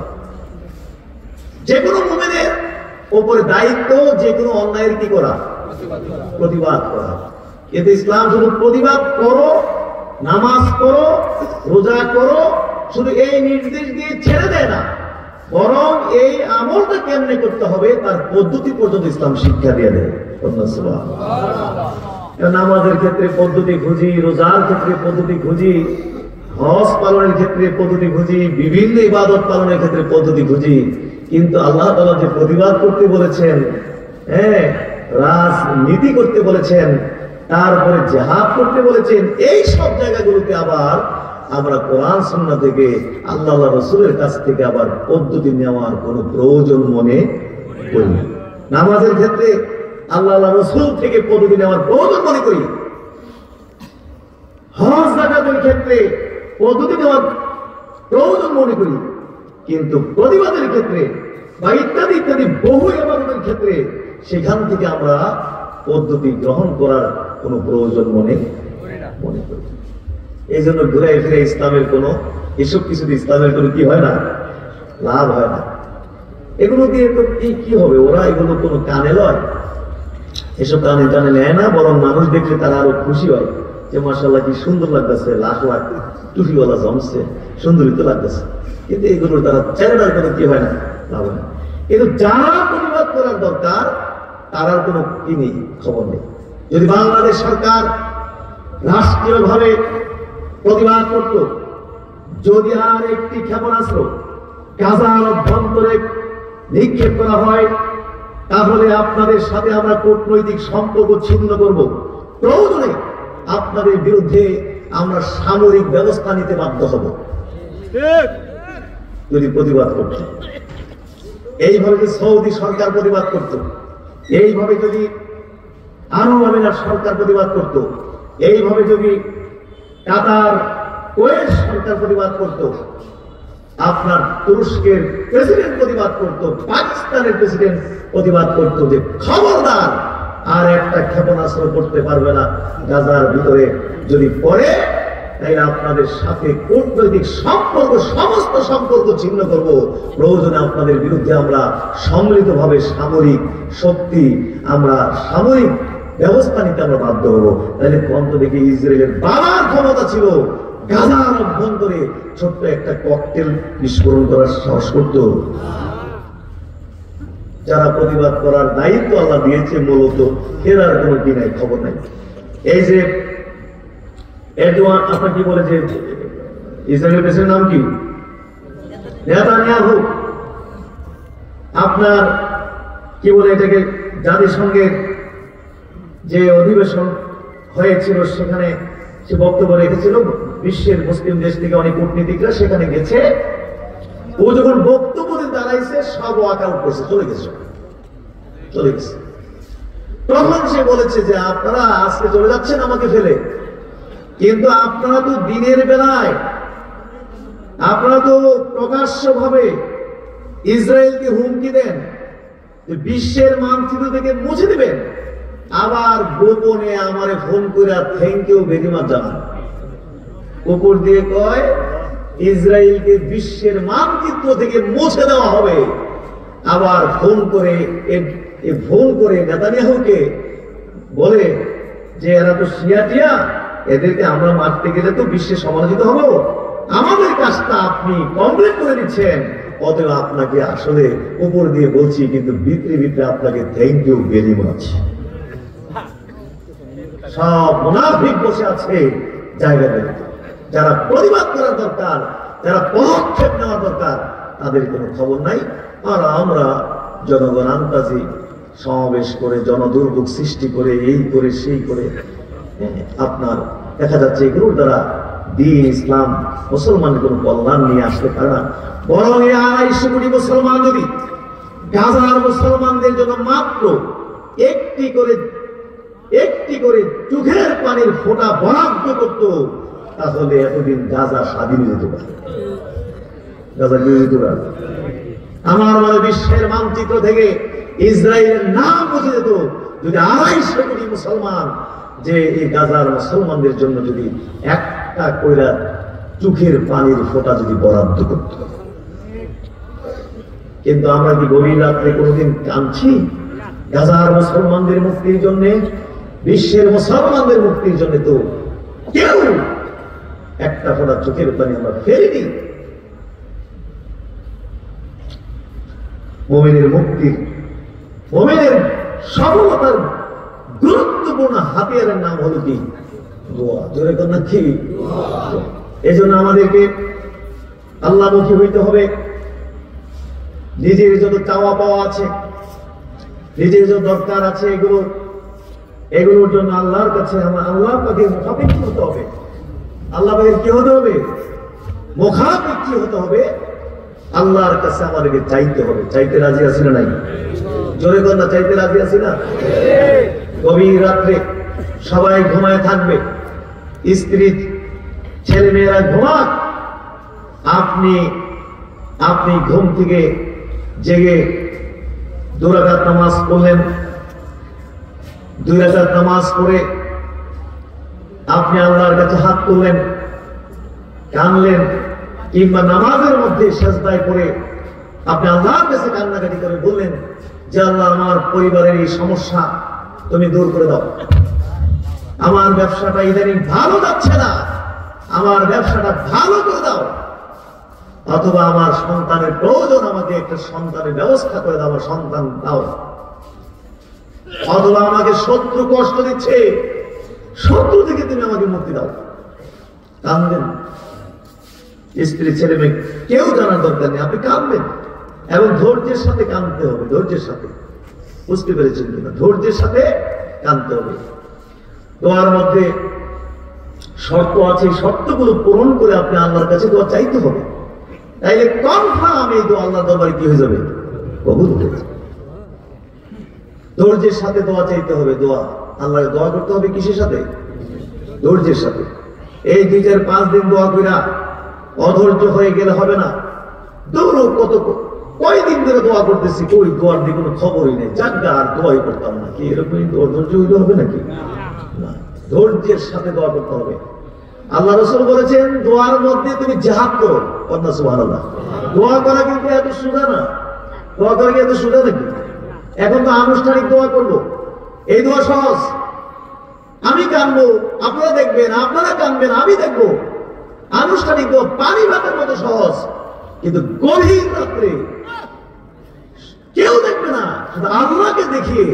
যে কোনো মুমিনের উপরে দায়িত্ব যে কোনো অন্যায়ের কি করা, প্রতিবাদ করা। কিন্তু ইসলাম শুধু প্রতিবাদ করো, নামাজ করো, রোজা করো, শুধু এই নির্দেশ দিয়ে ছেড়ে দেয় না, বরং এই আমলটা কেমনে করতে হবে তার পদ্ধতি পর্যন্ত ইসলাম শিক্ষা দিয়ে দেয়। নামাজের ক্ষেত্রে পদ্ধতি খুঁজি, রোজার ক্ষেত্রে পদ্ধতি খুঁজি, হজ পালনের ক্ষেত্রে পদ্ধতি খুঁজি, বিভিন্ন ইবাদত পালনের ক্ষেত্রে পদ্ধতি খুঁজি, কিন্তু আল্লাহ তাআলা যে প্রতিবাদ করতে বলেছেন, হ্যাঁ, রাজনীতি করতে বলেছেন, তারপরে জিহাদ করতে বলেছেন, এই সব জায়গাগুলোতে আবার আমরা কোরআন সুন্নাহ থেকে আল্লাহ রাসূলের কাছ থেকে আবার পদ্ধতি নেওয়ার কোনো প্রয়োজন মনে করি না। নামাজের ক্ষেত্রে আল্লাহ রাসূল থেকে পদ্ধতি নেওয়ার প্রয়োজন মনে করি, হজ যাকাতের ক্ষেত্রে পদ্ধতি নেওয়ার প্রয়োজন মনে করি, কিন্তু প্রতিবাদের ক্ষেত্রে বা ইত্যাদি ইত্যাদি বহু ইবাদতের ক্ষেত্রে সেখান থেকে আমরা পদ্ধতি গ্রহণ করার কোনো প্রয়োজন মনে করি। এই জন্য ঘুরে ফিরে ইসলামের কোনো এসব কিছু ইসলামের কোনো কি হয় না, লাভ হয় না। এগুলো দিয়ে তো কি হবে, ওরা এগুলো কোনো কানে লয়, এসব কানে টানে নেয় না, বরং মানুষ দেখলে তারা আরো খুশি হয় যে মাশাআল্লাহ কি সুন্দর লাগতেছে, লাখ লাখ টুপিওয়ালা জমছে, সুন্দরী তো লাগতেছে। কিন্তু এগুলোর দ্বারা চ্যানেলার কোনো কি হয় না, লাভ হয় না। কিন্তু যারা প্রতিবাদ করার দরকার তারার কোনো কি নেই, খবর নেই। যদি বাংলাদেশ সরকার রাষ্ট্রীয়ভাবে প্রতিবাদ করত, যদি আর একটি ক্ষেপণাস্ত্র গাজার অভ্যন্তরে নিক্ষেপ করা হয়, তাহলে আপনাদের সাথে আমরা কূটনৈতিক সম্পর্ক ছিন্ন করব, প্রয়োজনে আপনাদের বিরুদ্ধে আমরা সামরিক ব্যবস্থা নিতে বাধ্য হব। যদি প্রতিবাদ করত, এইভাবে যদি সৌদি সরকার প্রতিবাদ করত, এইভাবে যদি আরব আমিরাত সরকার প্রতিবাদ করত, এইভাবে যদি কাতার কুয়েত সরকার প্রতিবাদ করত, আপনার তুরস্কের প্রেসিডেন্ট প্রতিবাদ করত, পাকিস্তানের প্রেসিডেন্ট প্রতিবাদ করত যে খবরদার আর একটা ক্ষেপণাস্ত্র করতে পারবে না গাজার ভিতরে, যদি পড়ে তাইলে আপনাদের সাথে কূটনৈতিক সম্পর্ক, সমস্ত সম্পর্ক ছিন্ন করব, প্রয়োজনে আপনাদের বিরুদ্ধে আমরা সম্মিলিতভাবে সামরিক শক্তি, আমরা সামরিক ব্যবস্থা নিতে আমরা বাধ্য হব। তাহলে অন্ত দেখে ইসরায়েলের বাবার ক্ষমতা ছিল গাজার অভ্যন্তরে ছোট্ট একটা ককটেল বিস্ফোরণ করার সাহস করত। যারা প্রতিবাদ করার দায়িত্ব আল্লাহ দিয়েছে মূলত এর আর কোনো কি নাই, খবর নাই। এই যে এরদোয়ান, আপনার কি বলে যে ইসরায়েলের দেশের নাম কি, নেতানিয়াহু, আপনার কি বলে এটাকে, জাতিসংঘের যে অধিবেশন হয়েছিল সেখানে সে বক্তব্য রেখেছিল, বিশ্বের মুসলিম দেশ থেকে অনেক কূটনীতিকরা সেখানে গেছে, ও যখন বক্তব্য দাঁড়াইছে সব ওয়াক আউট করছে, চলে গেছে। তখন সে বলেছে যে আপনারা আজকে চলে যাচ্ছেন আমাকে ফেলে, কিন্তু আপনারা তো দিনের বেলায়, আপনারা তো প্রকাশ্যভাবে ইসরায়েলকে হুমকি দেন যে বিশ্বের মানচিত্র থেকে মুছে দিবেন, আবার গোপনে আমারে ফোন করে থ্যাংক ইউ ভেরি মাচ জানান, উপর দিয়ে কয় ইসরায়েলকে বিশ্বের মানচিত্র থেকে মুছে দেওয়া হবে, আবার ফোন করে নেতানিয়াহুকে বলে যে এরা তো শিয়াটিয়া, এদেরকে আমরা মারতে গেলে তো বিশ্বে সমালোচিত হব, আমাদের কাজটা আপনি কমপ্লিট করে দিচ্ছেন, অতএব আপনাকে আসলে উপর দিয়ে বলছি, কিন্তু ভিতরে ভিতরে আপনাকে থ্যাংক ইউ ভেরি মাচ। সব মুনাফিক বসে আছে জায়গা নেই। যারা প্রতিবাদ করার দরকার, যারা পদক্ষেপ নেওয়া দরকার, তাদের কোনো খবর নাই। আর আমরা জনগণ আন্তাজি সমাবেশ করে জনদুর্ভোগ সৃষ্টি করে এই করে সেই করে আপনার দেখা যাচ্ছে এগুলোর দ্বারা দ্বীন ইসলাম মুসলমানের কোনো কল্যাণ নিয়ে আসতে পারে না। বরং 250 কোটি মুসলমান যদি গাজার মুসলমানদের জন্য মাত্র একটি করে চোখের পানির ফোঁটা বরাদ্দ করত, তাহলে এতদিন গাজা স্বাধীন হয়ে যেত। গাজা কি হইত? আমার মনে বিশ্বের মানচিত্র থেকে ইসরায়েলের নাম মুছে যেত যদি 250 কোটি মুসলমান যে এই গাজার মুসলমানদের জন্য যদি একটা কইরা চোখের পানির ফোঁটা যদি বরাদ্দ করত। কিন্তু আমরা কি গভীর রাত্রে কোনোদিন কাঁদছি গাজার মুসলমানদের মুক্তির জন্য? বিশ্বের মুসলমানদের মুক্তির জন্য তো কেউ একটা ফোঁটা চোখের পানি আমরা ফেলিনি। মুমিনের মুক্তির, মুমিনের সফলতার গুরুত্বপূর্ণ হাতিয়ারের নাম হলো কি? দোয়া। জোরে কন্যা কি? এই জন্য আমাদেরকে আল্লাহমুখী হইতে হবে। নিজের যত চাওয়া পাওয়া আছে, নিজের যত দরকার আছে, এগুলোর জন্য আল্লাহর কাছে আল্লাহ পাকে মুখাপেক্ষী হতে হবে। আল্লাহ পাকের কি হতে হবে? মুখাপেক্ষী হতে হবে। আল্লাহর কাছে আমাদেরকে চাইতে হবে। চাইতে রাজি আছি না নাই? জোরে কন্যা চাইতে রাজি আছি না? গভীর রাত্রে সবাই ঘুমায় থাকবে, স্ত্রী ছেলে মেয়েরা ঘুমাক, আপনি ঘুম থেকে জেগে 2 রাকাত নামাজ পড়লেন। 2 রাকাত নামাজ পড়ে আপনি আল্লাহর কাছে হাত তুললেন, কানলেন, কিংবা নামাজের মধ্যে সেজদায় পড়ে আপনি আল্লাহর কাছে কান্নাকাটি করে বললেন যে আল্লাহ, আমার পরিবারের এই সমস্যা তুমি দূর করে দাও। আমার ব্যবসাটা ইদানিং ভালো যাচ্ছে না, আমার ব্যবসাটা ভালো করে দাও। অথবা আমার সন্তানের প্রয়োজন, আমাকে একটা সন্তানের ব্যবস্থা করে দাও, আমার সন্তান দাও। অথবা আমাকে শত্রু কষ্ট দিচ্ছে, শত্রু থেকে তুমি আমাকে মুক্তি দাও। কাঁদবেন, স্ত্রী ছেলে মেয়ে কেউ জানার দরকার নেই, আপনি কাঁদবেন এবং ধৈর্যের সাথে কাঁদতে হবে। ধৈর্যের সাথে, বুঝতে পেরেছেন কিনা? ধৈর্যের সাথে কাঁদতে হবে। দোয়ার মধ্যে শর্ত আছে, শর্তগুলো পূরণ করে আপনি আল্লাহর কাছে দোয়া চাইতে হবে। তাইলে কনফার্ম এই দোয়া আল্লাহর দরবারে কি হয়ে যাবে? কবুল হয়ে যাবে। ধৈর্যের সাথে দোয়া চাইতে হবে। আল্লাহকে দোয়া করতে হবে কিসের সাথে? ধৈর্যের সাথে। এই 2-4-5 দিন দোয়া কইরা অধৈর্য হয়ে গেলে হবে না। দৌড়ো, কয়দিন ধরে দোয়া করতেছি, কই দোয়ার দিয়ে কোনো খবরই নেই, জাগা আর দোয়াই করতাম না, কি এরকম অধৈর্য হইলে হবে নাকি? না, ধৈর্যের সাথে দোয়া করতে হবে। আল্লাহ রাসূল বলেছেন দোয়ার মধ্যে তুমি জিহাদ করো। কন্যা সুবহানাল্লাহ। দোয়া করা কিন্তু এত সোজা না। দোয়া করা কি এত সোজা নাকি? এখন তো আনুষ্ঠানিক দোয়া করবো, এই দোয়া সহজ। আমি কানবো, আপনারা দেখবেন, আপনারা কানবেন, আমি দেখবো। আনুষ্ঠানিক দোয়া পানি ভাতের মতো সহজ, কিন্তু গভীর রাত্রে কেউ দেখবে না, শুধু আল্লাহকে দেখিয়ে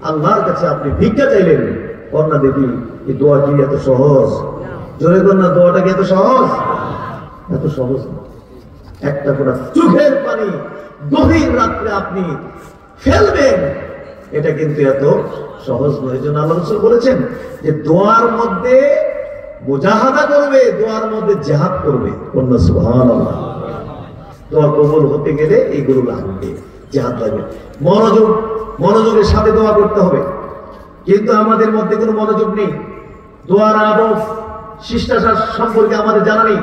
আল্লাহর কাছে আপনি ভিক্ষা চাইলেন। কন্যা দেখি এই দোয়া কি এত সহজ? জোরে কন্যা, দোয়াটা কি এত সহজ? এত সহজ না। একটা ফোঁটা চোখের পানি গভীর রাত্রে আপনি ফেলবেন, এটা কিন্তু এত সহজ নয়। এই জন্য আল্লাহ রাসূল বলেছেন যে দোয়ার মধ্যে মুজাহাদা করবে, দোয়ার মধ্যে জিহাদ করবে। কন্যা সুবহানাল্লাহ। দোয়া কবুল হতে গেলে এইগুলো লাগবে, জিহাদ লাগবে। মনোযোগের সাথে দোয়া করতে হবে। কিন্তু আমাদের মধ্যে কোনো মনোযোগ নেই। দোয়ার আদব শিষ্টাচার সম্পর্কে আমাদের জানা নেই।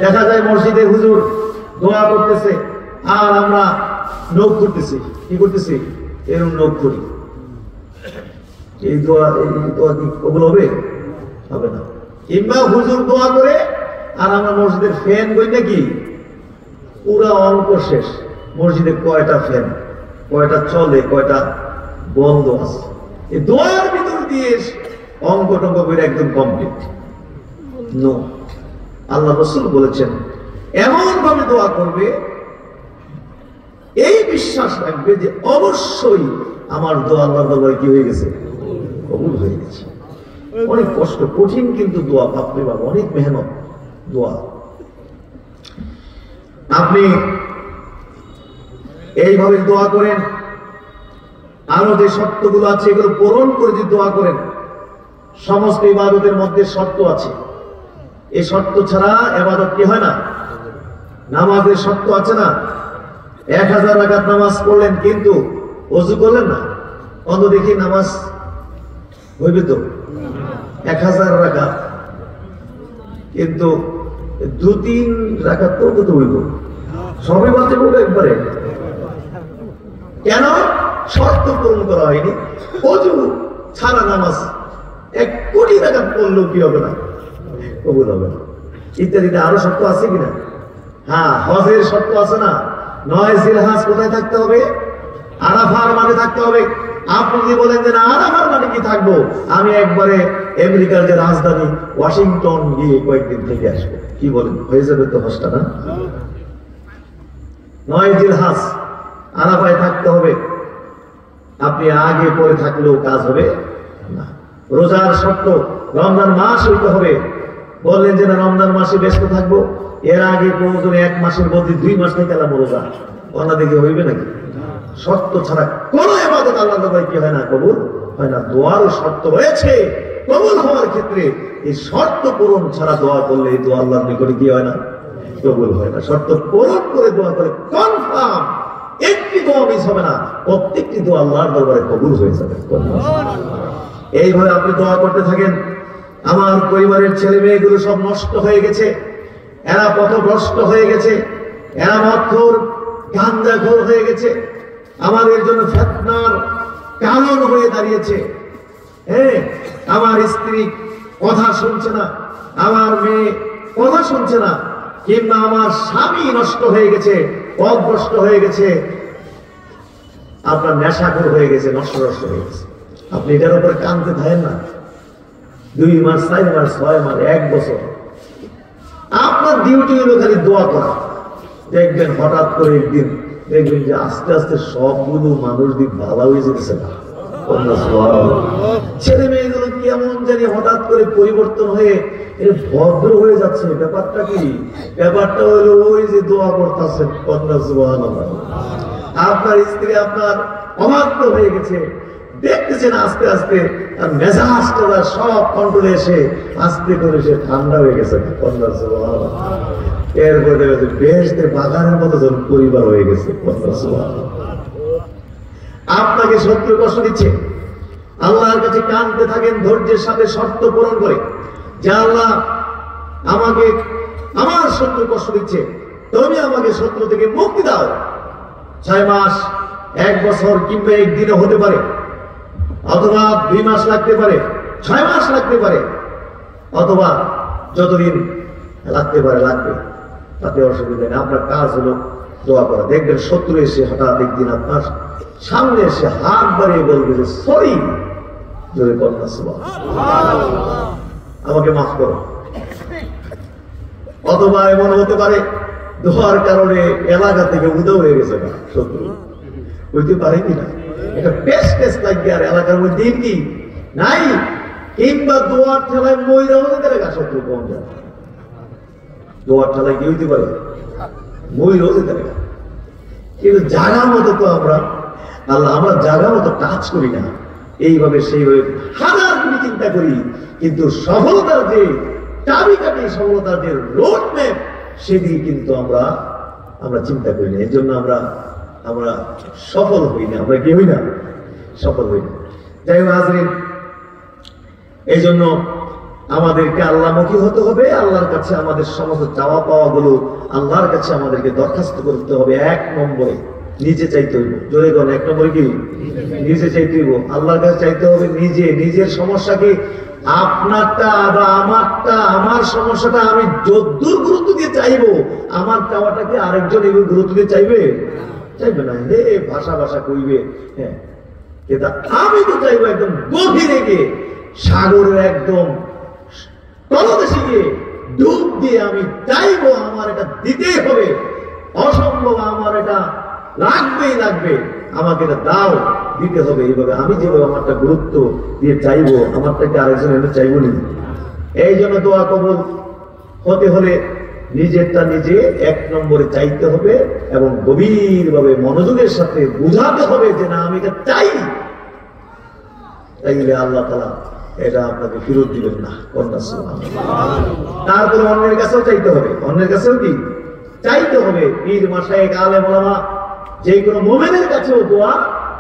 দেখা যায় মসজিদে হুজুর দোয়া করতেছে আর আমরা নখ করতেছি। কি করতেছি? এরকম নখ করি। এই দোয়া কি কবুল হবে? হবে না। কিংবা হুজুর দোয়া করে আর আমরা মসজিদের ফ্যান করি নাকি, পুরা অঙ্ক শেষ। মসজিদে কয়টা ফ্যান, কয়টা চলে, কয়টা বন্ধ আছে, এই দোয়ার ভিতর দিয়ে অঙ্ক টঙ্ক করে একদম কমপ্লিট। নো, আল্লাহ রাসূল বলেছেন এমন ভাবে দোয়া করবে, এই বিশ্বাস রাখবে যে অবশ্যই আমার দোয়া আল্লাহর দরবারে কি হয়ে গেছে? কবুল হয়ে গেছে। অনেক কষ্ট, কঠিন কিন্তু দোয়া, বাপরে বাবা, অনেক মেহনত দোয়া। আপনি এইভাবে দোয়া করেন, আরো যে শর্তগুলো আছে এগুলো পূরণ করে যদি দোয়া করেন। সমস্ত ইবাদতের মধ্যে শর্ত আছে, এই শর্ত ছাড়া ইবাদত কি হয় না? নামাজের শর্ত আছে না? 1000 রাকাত নামাজ পড়লেন কিন্তু ওযু করলেন না, অন্ত দেখি নামাজ হইবে তো? 1000 রাকাত কিন্তু 2-3 রাকাত তো কত হইব? সবই বাঁচে বলবো একবারে। কেন? শর্ত পূরণ করা হয়নি। ওযু ছাড়া নামাজ 1 কোটি রাকাত পড়লেও কি হবে না? কবুল হবে না। ইত্যাদিতে আরো শর্ত আছে কিনা? হ্যাঁ, হজের শর্ত আছে না? 9 জিলহজ কোথায় থাকতে হবে? আরাফার মাঠে থাকতে হবে। আপনি যদি বলেন যে না, আরাফার মাঠে কি থাকবো, আমি একবারে আমেরিকার যে রাজধানী ওয়াশিংটন গিয়ে কয়েকদিন থেকে আসবো, কি বলেন? হয়ে যাবে তো হজটা না? 9 জিলহজ আরাফায় থাকতে হবে। আপনি আগে পরে থাকলেও কাজ হবে না। রোজার শর্ত, রমজান মাস হইতে হবে। বললেন যে না, রমজান মাসে ব্যস্ত থাকবো, এর আগে প্রয়োজনে 1 মাসের মধ্যে 2 মাস থেকে এলাম রোজা, ওনা দেখে হইবে নাকি? শর্ত ছাড়া কোন ইবাদত আল্লাহর দরবারে কি হয় না? কবুল হয় না। দোয়ারও শর্ত রয়েছে কবুল হওয়ার ক্ষেত্রে। এই শর্ত পূরণ ছাড়া দোয়া করলে এই দোয়া আল্লাহর নিকটে কি হয় না? কবুল হয় না। শর্ত পূরণ করে দোয়া করে কনফার্ম একটি দোয়া মিস হবে না, প্রত্যেকটি দোয়া আল্লাহর দরবারে কবুল হয়ে যাবে। এইভাবে আপনি দোয়া করতে থাকেন। আমার পরিবারের ছেলে মেয়েগুলো সব নষ্ট হয়ে গেছে, এরা পথভ্রষ্ট হয়ে গেছে, এরা মদখোর গাঁজাখোর হয়ে গেছে, আমাদের জন্য ফিতনার কারণ হয়ে দাঁড়িয়েছে। হ্যাঁ, আমার স্ত্রী কথা শুনছে না, আমার মেয়ে কথা শুনছে না, কিংবা আমার স্বামী নষ্ট হয়ে গেছে, পথভ্রষ্ট হয়ে গেছে, আপনার নেশাখোর হয়ে গেছে, নষ্ট হয়ে গেছে। আপনি এটার উপরে কানতে থাকেন না। 2 মাস, 4 মাস, 6 মাস, 1 বছর আপনার ডিউটি হলো খালি দোয়া করা। দেখবেন হঠাৎ করে একদিন দেখবেন যে আস্তে আস্তে সবগুলো মানুষ দিক ভালো হয়ে যেতেছে না। ছেলে মেয়েগুলো কেমন জানি হঠাৎ করে পরিবর্তন হয়ে ভদ্র হয়ে যাচ্ছে। ব্যাপারটা কি? ব্যাপারটা হলো ওই যে দোয়া করতেছেন, আপনার স্ত্রী আপনার অবাধ্য হয়ে গেছে, দেখতেছেন আস্তে আস্তে আর মেজাজটা সব কন্ট্রোলে এসে আস্তে করে সে ঠান্ডা হয়ে গেছে। এরপরে বেহেশতের বাগানের মতো যখন পরিবার হয়ে গেছে। আপনাকে শত্রু কষ্ট দিচ্ছে, আল্লাহর কাছে কাঁদতে থাকেন ধৈর্যের সাথে, শর্ত পূরণ করে যে আল্লাহ আমাকে, আমার শত্রু কষ্ট দিচ্ছে, তুমি আমাকে শত্রু থেকে মুক্তি দাও। 6 মাস, 1 বছর কিংবা 1 দিনও হতে পারে, অথবা 2 মাস লাগতে পারে, 6 মাস লাগতে পারে, অথবা যতদিন লাগতে পারে লাগবে, তাতে অসুবিধা নেই। আপনার কাজ হলো দোয়া করা। দেখবেন শত্রু এসে হঠাৎ একদিন আপনার সামনে এসে হাত বাড়িয়ে বলবে যে সরি, জোরে কন্যা আমাকে মাফ করো। অথবা এমন হতে পারে দোয়ার কারণে এলাকা থেকে উদাও হয়ে গেছে না শত্রু, বুঝতে পারে কিনা? এটা পেস্ট লাগবে আর এলাকার মধ্যে কি নাই, কিংবা দোয়ার ঠেলায় ময়রা হতে পারে শত্রু কম যায়। দোয়ার ঠেলায় কি হইতে পারে? ময়রা হতে পারে। কিন্তু জায়গা মতো তো আমরা জায়গা মতো কাজ করি না, এইভাবে সেইভাবে হাজার কোটি চিন্তা করি, কিন্তু সফলতার যে চাবিকাঠি, সফলতার যে রোড ম্যাপ, সেদিকে কিন্তু আমরা চিন্তা করি না। এই জন্য আমরা সফল হই না। আমরা কি হই না? সফল হই না। যাই হোক হাজরিন, এই জন্য আমাদেরকে আল্লাহমুখী হতে হবে। আল্লাহর কাছে আমাদের সমস্ত চাওয়া পাওয়া গুলো আল্লাহর কাছে আমাদেরকে দরখাস্ত করতে হবে। 1 নম্বরে নিজে চাইতে হইব। জোরে কোন 1 নম্বরে কি? নিজে চাইতে হইব। আল্লাহর কাছে চাইতে হবে নিজের সমস্যা কি? আপনারটা বা আমারটা, আমার সমস্যাটা আমি যদ্দূর গুরুত্ব দিয়ে চাইবো, আমার চাওয়াটাকে আরেকজন এই গুরুত্ব দিয়ে চাইবে না। হে ভাষা কইবে, হ্যাঁ, কিন্তু আমি তো চাইবো একদম গভীরে গিয়ে, সাগরের একদম তলদেশে গিয়ে ডুব দিয়ে আমি চাইবো আমার এটা দিতেই হবে, অসম্ভব আমার এটা লাগবে। আমাকে এটা দাও, দিতে হবে। এইভাবে আমি যেভাবে আমারটা গুরুত্ব দিয়ে চাইবো, আমারটাকে আরেকজন এনে চাইবো নি। এই জন্য দোয়া কবুল হতে হলে নিজেরটা নিজে এক নম্বরে চাইতে হবে এবং গভীরভাবে মনোযোগের সাথে বুঝাতে হবে যে না আমি এটা চাই, তাইলে আল্লাহ তাআলা এটা আপনাকে ফেরত দিবেন না। তারপরে অন্যের কাছেও চাইতে হবে, অন্যের কাছেও কি চাইতে হবে। পীর মাশায়েখ আলেম ওলামা যে কোনো মুমিনের কাছেও দোয়া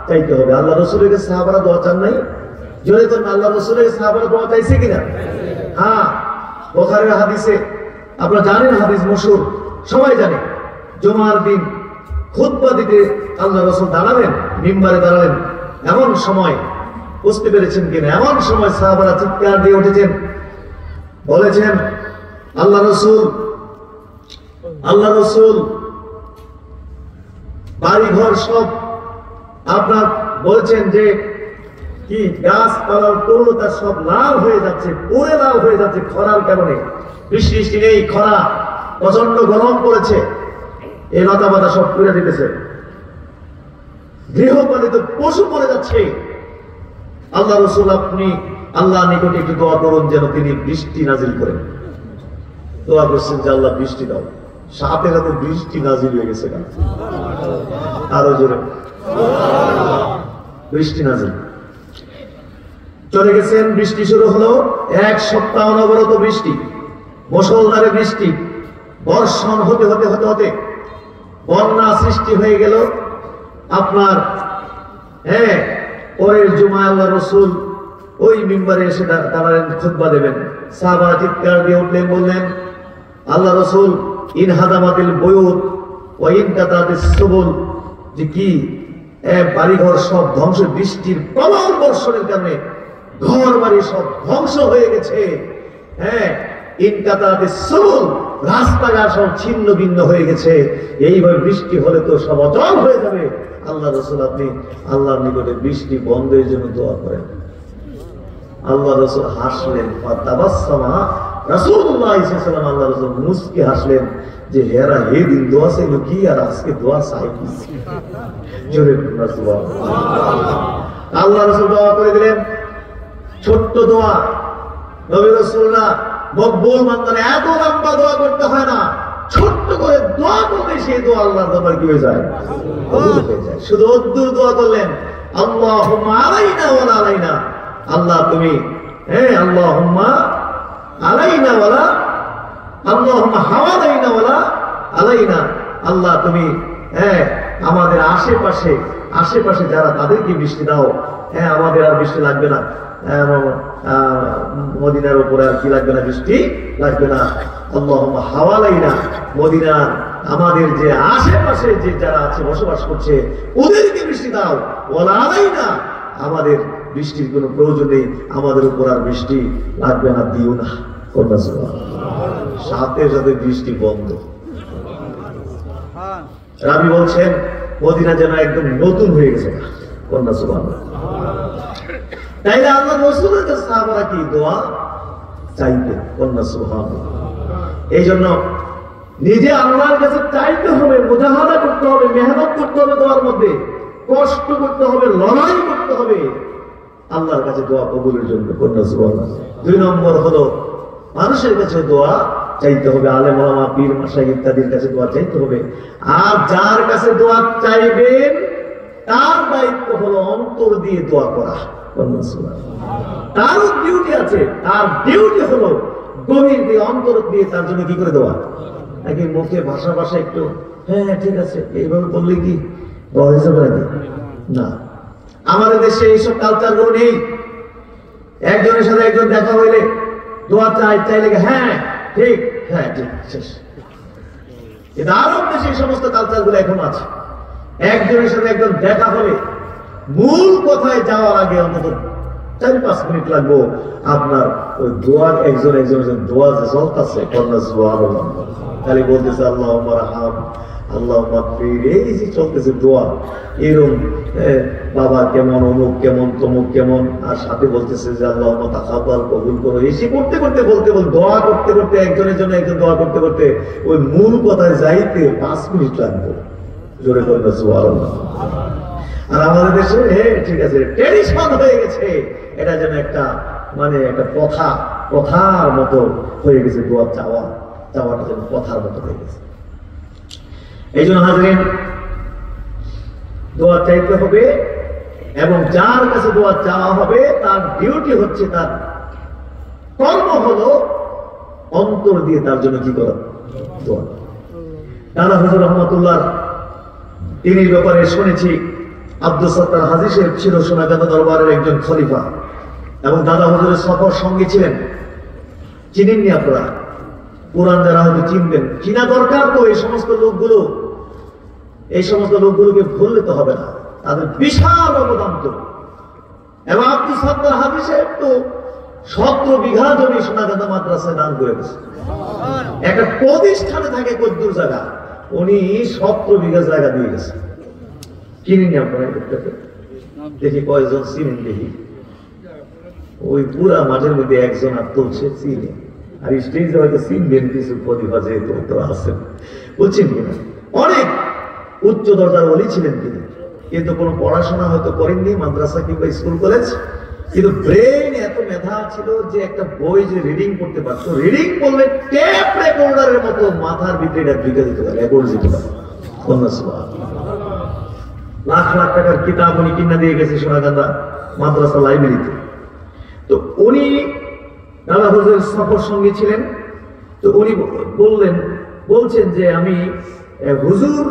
চাইতে হবে। আল্লাহ রাসূলের কাছে সাহাবারা দোয়া চান নাই? জোরে তো আল্লাহ রাসূলের কাছে সাহাবারা দোয়া চাইছে কিনা? হ্যাঁ, বুখারীর হাদিসে আপনারা জানেন, হাদিস মশহুর, সবাই জানে। জুমার দিন খুতবা দিতে আল্লাহ রাসূল দাঁড়ালেন, মিম্বারে দাঁড়ালেন। এমন সময়, বুঝতে পেরেছেন কিনা, এমন সময় সাহাবারা চিৎকার দিয়ে উঠেছেন, বলেছেন আল্লাহ রাসূল বাড়িঘর সব আপনার বলছেন যে কি গাছপালার তরুণতা সব লাল হয়ে যাচ্ছে, পুরে লাল হয়ে যাচ্ছে খরার কারণে। বৃষ্টি নেই, খরা, প্রচন্ড গরম পড়েছে, এই লতা পাতা সব পুড়ে দিতেছে, গৃহপালিত পশু পড়ে যাচ্ছে। আল্লাহ রাসূল আপনি আল্লাহ নিকটে একটু দোয়া করুন যেন তিনি বৃষ্টি নাজিল করেন। দোয়া করছেন যে আল্লাহ বৃষ্টি দাও, সাথে সাথে বৃষ্টি নাজিল হয়ে গেছে। আরো জোরে বৃষ্টি নাজিল চলে গেছেন। বৃষ্টি শুরু হলো, এক সপ্তাহ অনবরত বৃষ্টি, মুষলধারে বৃষ্টি, বর্ষণ হতে হতে হতে হতে বন্যা সৃষ্টি হয়ে গেল। আপনার পরের জুমায় আল্লাহ রাসূল ওই মিম্বারে এসে দাঁড়ালেন, খুতবা দেবেন। সাহাবারা চিৎকার দিয়ে উঠলেন, বললেন আল্লাহ রাসূল ইন হাদামাতিল বুয়ুত ওয়া ইন কাতাতিস সুবুল, যে কি বাড়িঘর সব ধ্বংস, বৃষ্টির প্রবল বর্ষণের কারণে ঘর বাড়ি সব ধ্বংস হয়ে গেছে। ইন কাতাতিস সুবুল, রাস্তাঘাট সব ছিন্ন ভিন্ন হয়ে গেছে। এইভাবে বৃষ্টি হলে তো সব অচল হয়ে যাবে। আল্লাহ রাসূল আপনি আল্লাহর নিকটে বৃষ্টি বন্ধের জন্য দোয়া করেন। আল্লাহ রাসূল হাসলেন, ফাতাবাসসামা রাসূলুল্লাহ সাল্লাল্লাহু আলাইহি ওয়াসাল্লাম, আল্লাহ রাসূল মুস্কি হাসলেন যে হেরা এই দিন দোয়া চাইল কি আর আজকে দোয়া চাই কি। জোরে সুবহানাল্লাহ। আল্লাহ রাসূল দোয়া করে দিলেন, ছোট্ট দোয়া, নবী রাসূলরা মকবুল বান্দারা এত লম্বা দোয়া করতে হয় না, ছোট্ট করে দোয়া করলে সেই দোয়া আল্লাহর দরবারে কি হয়ে যায়, কবুল হয়ে যায়। শুধু অদ্দুর দোয়া করলেন, আল্লাহুম্মা আলাইনা ওয়া লা আলাইনা, আল্লাহ তুমি আল্লাহুম্মা আলাইনা ওয়া লা, আল্লাহুম্মা হাওয়ালাইনা ওয়া লা আলাইনা, আল্লাহ তুমি আমাদের আশেপাশে যারা তাদেরকে বৃষ্টি দাও, আমাদের আর বৃষ্টি লাগবে না, মদিনার উপরে আর কি লাগবে না, বৃষ্টি লাগবে না। আল্লাহুম্মা হাওয়ালাইনা, মদিনার আমাদের যে আশেপাশে যে যারা আছে বসবাস করছে ওদেরকে বৃষ্টি দাও, ওয়ালা আলাইনা, আমাদের বৃষ্টির কোনো প্রয়োজন নেই, আমাদের উপর আর বৃষ্টি লাগবে না, দিও না। সাথে সাথে বৃষ্টি বন্ধ। রাবি বলছেন মদিনা যেন একদম নতুন হয়ে গেছে। কন্যা সুবহানাল্লাহ। তাইলে আল্লাহ রাসূলের কাছে সাহাবারা কি দোয়া চাইতেন। কন্যা সুবহানাল্লাহ। এই জন্য নিজে আল্লাহর কাছে চাইতে হবে, মুজাহাদা করতে হবে, মেহনত করতে হবে, দোয়ার মধ্যে কষ্ট করতে হবে, লড়াই করতে হবে আল্লাহর কাছে দোয়া কবুলের জন্য। কন্যা সুবহানাল্লাহ। 2 নম্বর হলো মানুষের কাছে দোয়া চাইতে হবে, আলেম ওলামা পীর মাশায়েখ ইত্যাদির কাছে দোয়া চাইতে হবে। আর যার কাছে দোয়া চাইবেন তার দায়িত্ব হলো অন্তর দিয়ে দোয়া করা। তারও ডিউটি আছে, তার ডিউটি হলো গভীর দিয়ে অন্তর দিয়ে তার জন্য কি করে দেওয়া। নাকি মুখে ভাষা একটু ঠিক আছে এইভাবে বললে কি দোয়া হয়ে যাবে নাকি? না, আমাদের দেশে এইসব কালচার গুলো নেই। একজনের সাথে একজন দেখা হইলে দোয়া চাইলে ঠিক শেষ। কিন্তু আরব দেশে এই সমস্ত কালচার গুলো এখন আছে। একজনের সাথে একজন দেখা হলে মূল কথায় যাওয়ার আগে অন্তত 4-5 মিনিট লাগবো আপনার ওই দোয়ার একজন দোয়া যে চলতেছে খালি বলতেছে আল্লাহুম্মা রাহম, আল্লাহুম্মা গফির, এই যে চলতেছে দোয়া, এরকম বাবা কেমন, অমুক কেমন, তমুক কেমন, আর সাথে বলতেছে যে আল্লাহুম্মা তাকাব্বাল, কবুল করো। এসে করতে বলতে দোয়া করতে একজনের জন্য একজন দোয়া করতে ওই মূল কথায় যাইতে 5 মিনিট লাগবে। জোরে করবে সুবহানাল্লাহ। আর আমাদের দেশে ঠিক আছে ট্রেডিশন হয়ে গেছে, এটা যেন একটা মানে একটা প্রথার মতো হয়ে গেছে। দোয়া চাওয়াটা যেন প্রথার মতো হয়ে গেছে। এই জন্য হাজরিন, দোয়া চাইতে হবে, এবং যার কাছে দোয়া চাওয়া হবে তার ডিউটি হচ্ছে, তার কর্ম হলো অন্তর দিয়ে তার জন্য কি করা, দোয়া। দাদা হুজুর রহমতুল্লাহ তিনি ব্যাপারে শুনেছি, আব্দুল সত্তার হাজী সাহেব ছিল সোনাকান্দা দরবারের একজন খলিফা, এবং দাদা হুজুরের সফর সঙ্গী ছিলেন। চিনেননি আপনারা? কোরআন যারা হয়তো চিনবেন, চিনা দরকার তো। এই সমস্ত লোকগুলোকে ভুললে তো হবে না, তাদের বিশাল অবদান তো। এবং আব্দুল সত্তার হাজী সাহেব তো 17 বিঘা জমি সোনাকান্দা মাদ্রাসায় দান করে গেছে। একটা প্রতিষ্ঠানে থাকে কদ্দুর জায়গা, উনি 17 বিঘা জায়গা দিয়ে গেছে। চিনিনি আপনারা? দেখি কয়েকজন চিনেন দেখি। ওই পুরা মাঠের মধ্যে একজন আর তুলছে চিনে, আর স্টেজে হয়তো চিনবেন কিছু প্রতিভা যেহেতু তো আছেন, বুঝছেন কিনা? অনেক উচ্চ দরজার ওলি ছিলেন তিনি, কিন্তু কোনো পড়াশোনা হয়তো করেননি, মাদ্রাসা কিংবা স্কুল কলেজ, কিন্তু ব্রেন এত মেধা ছিল যে একটা বই যে রিডিং করতে পারতো, রিডিং করলে টেপ রেকর্ডারের মতো মাথার ভিতরে এটা ঢুকে দিতে পারে, রেকর্ড দিতে পারে। লাখ লাখ টাকার কিতাব উনি কিনা দিয়ে গেছে সোনাকান্দা মাদ্রাসা লাইব্রেরিতে। তো উনি দাদা হুজুরের সফর সঙ্গী ছিলেন। তো উনি বলছেন যে আমি হুজুর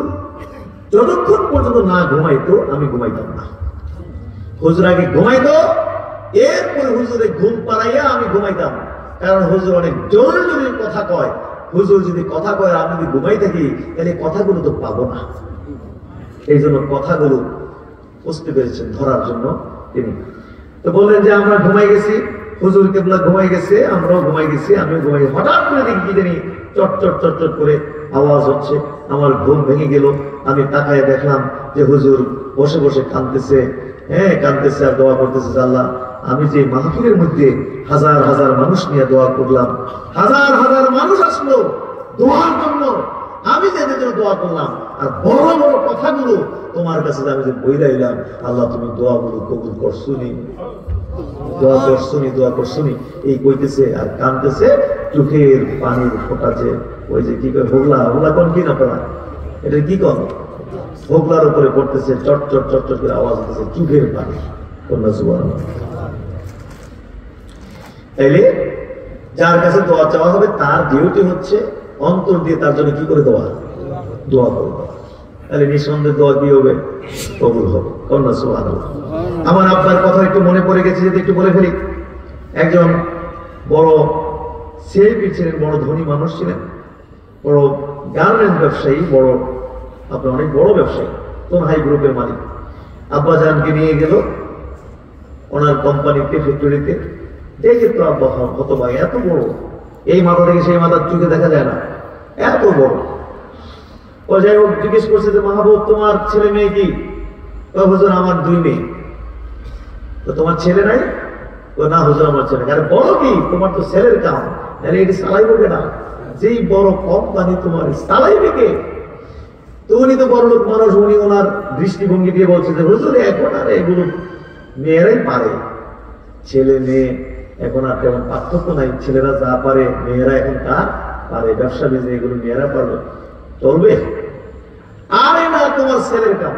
যতক্ষণ পর্যন্ত না ঘুমাইতো আমি ঘুমাইতাম না। হুজুর আগে ঘুমাইতো, এরপরে হুজুরে ঘুম পাড়াইয়া আমি ঘুমাইতাম, কারণ হুজুর অনেক জরুরি কথা কয়। হুজুর যদি কথা কয় আমি যদি ঘুমাই থাকি, তাহলে কথাগুলো তো পাবো না। এই জন্য কথাগুলো বুঝতে পেরেছেন, ধরার জন্য তিনি। তো বললেন যে আমরা ঘুমাই গেছি, হুজুর কেবলা ঘুমাই গেছে, আমরাও ঘুমাই গেছি, আমিও ঘুমাই গেছি। হঠাৎ করে দেখি কি জানি চট চট চট চট করে আওয়াজ হচ্ছে। আমার ঘুম ভেঙে গেল। আমি তাকায় দেখলাম যে হুজুর বসে বসে কাঁদতেছে, কাঁদতেছে আর দোয়া করতেছে, আল্লাহ আমি যে মাহফিলের মধ্যে হাজার হাজার মানুষ নিয়ে দোয়া করলাম, হাজার হাজার মানুষ আসলো দোয়ার জন্য, আমি যে এদের জন্য দোয়া করলাম, আর বড় বড় কথাগুলো তোমার কাছে আমি যে বইলাইলাম, আল্লাহ তুমি দোয়াগুলো কবুল করছুনি, দোয়া করছুনি এই কইতেছে আর কাঁদতেছে, চোখের পানির ফোটাছে। ওই যে কি কয় হোগলা কোন কি না পড়া, এটা কি কন, হোগলার উপরে পড়তেছে, চট চট চট চট করে আওয়াজ হতেছে, চোখের পানি। তাইলে যার কাছে দোয়া চাওয়া হবে তার ডিউটি হচ্ছে অন্তর দিয়ে তার জন্য কি করে দোয়া করবো। তাহলে নিঃসন্দেহে দোয়া কি হবে, কবুল হবে। কন্যা সুবহানাল্লাহ। আমার আপনার কথা একটু মনে পড়ে গেছে, যদি একটু বলে ফেলি। একজন বড় সেলফি ছিলেন, বড় ধনী মানুষ ছিলেন, বড় গার্মেন্টস ব্যবসায়ী, বড় আপনার অনেক বড় ব্যবসায়ী, তোনহাই গ্রুপের মালিক। আব্বা জানকে নিয়ে গেল ওনার কোম্পানিতে, ফ্যাক্টরিতে। দেখে তো আব্বা হতবাক, এত বড়, এই মাথা থেকে সেই মাথার চোখে দেখা যায় না, এত বড়। ও যাই হোক জিজ্ঞেস করছে যে মাহবুব তোমার ছেলে মেয়ে কি? হুজুর আমার 2 মেয়ে। তো তোমার ছেলে নাই? না হুজুর আমার ছেলে। আরে বড় কি, তোমার তো ছেলের কাম, আরে এটি চালাইবো কেনা, যেই বড় কোম্পানি তোমার চালাইবে কে? তো উনি তো বড় লোক মানুষ, উনি ওনার দৃষ্টিভঙ্গি দিয়ে বলছে যে হুজুর এখন আর এগুলো মেয়েরাই পারে, ছেলে মেয়ে এখন আর তেমন পার্থক্য নাই, ছেলেরা যা পারে মেয়েরা এখন তা পারে, ব্যবসা বেজে এগুলো মেয়েরা পারবে, চলবে। আরে না, তোমার ছেলের কাম,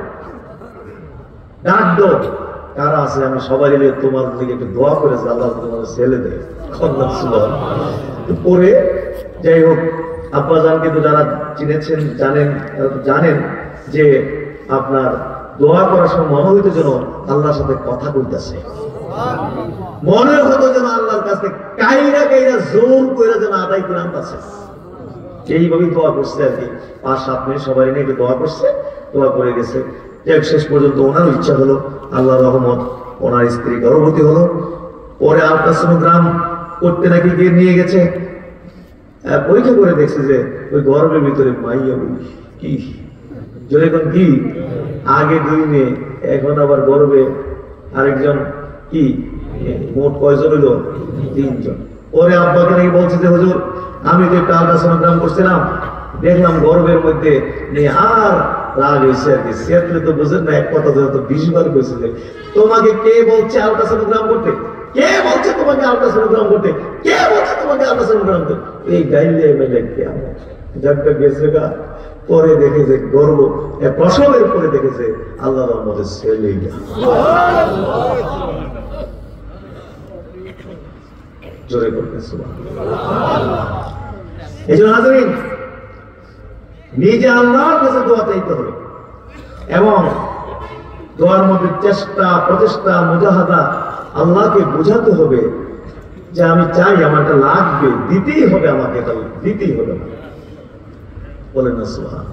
ডাক দো কারা আছে, আমি সবাই মিলে তোমার দিকে একটু দোয়া করেছি, আল্লাহ তোমার ছেলে দেয়। পরে যাই হোক আব্বা জানকে তো যারা চিনেছেন জানেন যে আপনার দোয়া করার সময় মনে হইতো যেন আল্লাহর সাথে কথা কইতেছে, মনে হতো যেন আল্লাহর কাছে কাইরা জোর করে যেন আদায় করে আনতেছে। এইভাবেই দোয়া করছে আর কি, 5-7 মিনিট সবাই নিয়ে দোয়া করছে, দোয়া করে গেছে। শেষ পর্যন্ত ওনার ইচ্ছা হলো, আল্লাহ রহমত, ওনার স্ত্রী গর্ভবতী হলো। পরে আলট্রাসোনোগ্রাম করতে নাকি গিয়ে নিয়ে গেছে, পরীক্ষা করে দেখছে যে ওই গর্ভের ভিতরে মাইয়া কি, যখন কি আগে 2 মেয়ে, এখন আবার গর্ভে আরেকজন, কি মোট কয়জন হইল? 3 জন। পরে আব্বাকে নাকি বলছে যে হুজুর আমি তো একটা আলট্রাসোনোগ্রাম করছিলাম, দেখলাম গর্ভের মধ্যে আর রাগ হয়েছে আর কি। সিয়াতলে তো বুঝেন না, এক কথা তো 20 বার কইছে যে তোমাকে কে বলছে আল্ট্রাসোনোগ্রাম করতে, কে বলছে তোমাকে আল্ট্রাসোনোগ্রাম করতে, কে বলছে তোমাকে আল্ট্রাসোনোগ্রাম করতে, এই গাইলে মেলে কে আমার যাকে গেছে গা। পরে দেখে যে গর্ব প্রসবের পরে দেখেছে আল্লাহর রহমতে ছেলে। জোরে করতে এই জন্য হাজরিন নিজে আল্লাহর কাছে দোয়া চাইতে হবে এবং দোয়ার মধ্যে চেষ্টা প্রচেষ্টা মুজাহাদা আল্লাহকে বোঝাতে হবে যে আমি চাই আমার এটা লাগবে, দিতেই হবে, আমাকে এটা দিতেই হবে। বলেন না সুবহান।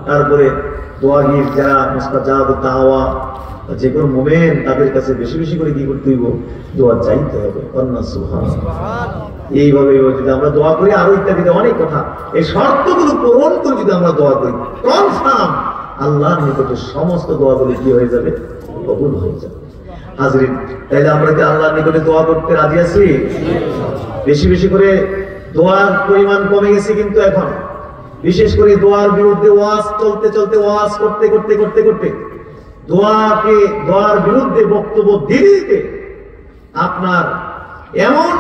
তারপরে দোয়াগীর যারা মুস্তাজাব দাওয়া যে কোনো মোমেন তাদের কাছে বেশি বেশি করে কি করতে হইব, দোয়া চাইতে হবে। বলেন না সুবহান। এইভাবে যদি আমরা দোয়া করি, আরো ইত্যাদি অনেক কথা, এই শর্তগুলো পূরণ করে যদি আমরা দোয়া করি, কনফার্ম আল্লাহর নিকটে সমস্ত দোয়াগুলো কি হয়ে যাবে, কবুল হয়ে যাবে। হাজরিন, তাইলে আমরা কি আল্লাহর নিকটে দোয়া করতে রাজি আছি? বেশি বেশি করে দোয়ার পরিমাণ কমে গেছে কিন্তু এখন, বিশেষ করে দোয়ার বিরুদ্ধে ওয়াজ চলতে চলতে, ওয়াজ করতে করতে করতে করতে দোয়ার বিরুদ্ধে বক্তব্য দিতে আপনার এমন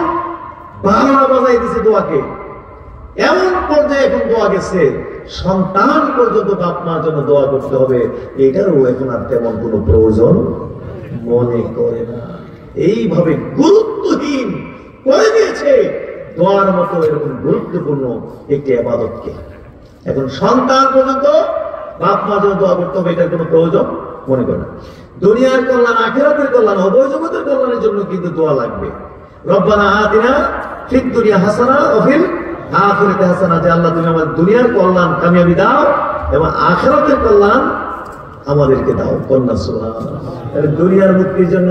বারোটা বাজাই দিছে দোয়াকে, এমন পর্যায়ে এখন দোয়া গেছে সন্তান পর্যন্ত আপনার জন্য দোয়া করতে হবে, এটারও এখন আর তেমন কোনো প্রয়োজন মনে করে না। এইভাবে গুরুত্বহীন করে দিয়েছে দোয়ার মতো এরকম গুরুত্বপূর্ণ একটি ইবাদতকে। এখন সন্তান পর্যন্ত বাপ মা জন্য দোয়া করতে হবে, এটার কোনো প্রয়োজন মনে করে না। দুনিয়ার কল্যাণ, আখিরাতের কল্যাণ, উভয় জগতের কল্যাণের জন্য কিন্তু দোয়া লাগবে। রব্বানা আতিনা ফিদ দুনিয়া হাসানা ওয়া ফিল আখিরাতি হাসানা, যে আল্লাহ তুমি আমাদের দুনিয়ার কল্যাণ কামিয়াবি দাও এবং আখিরাতের কল্যাণ আমাদেরকে দাও। কন্যা সুবহানাল্লাহ। দুনিয়ার মুক্তির জন্য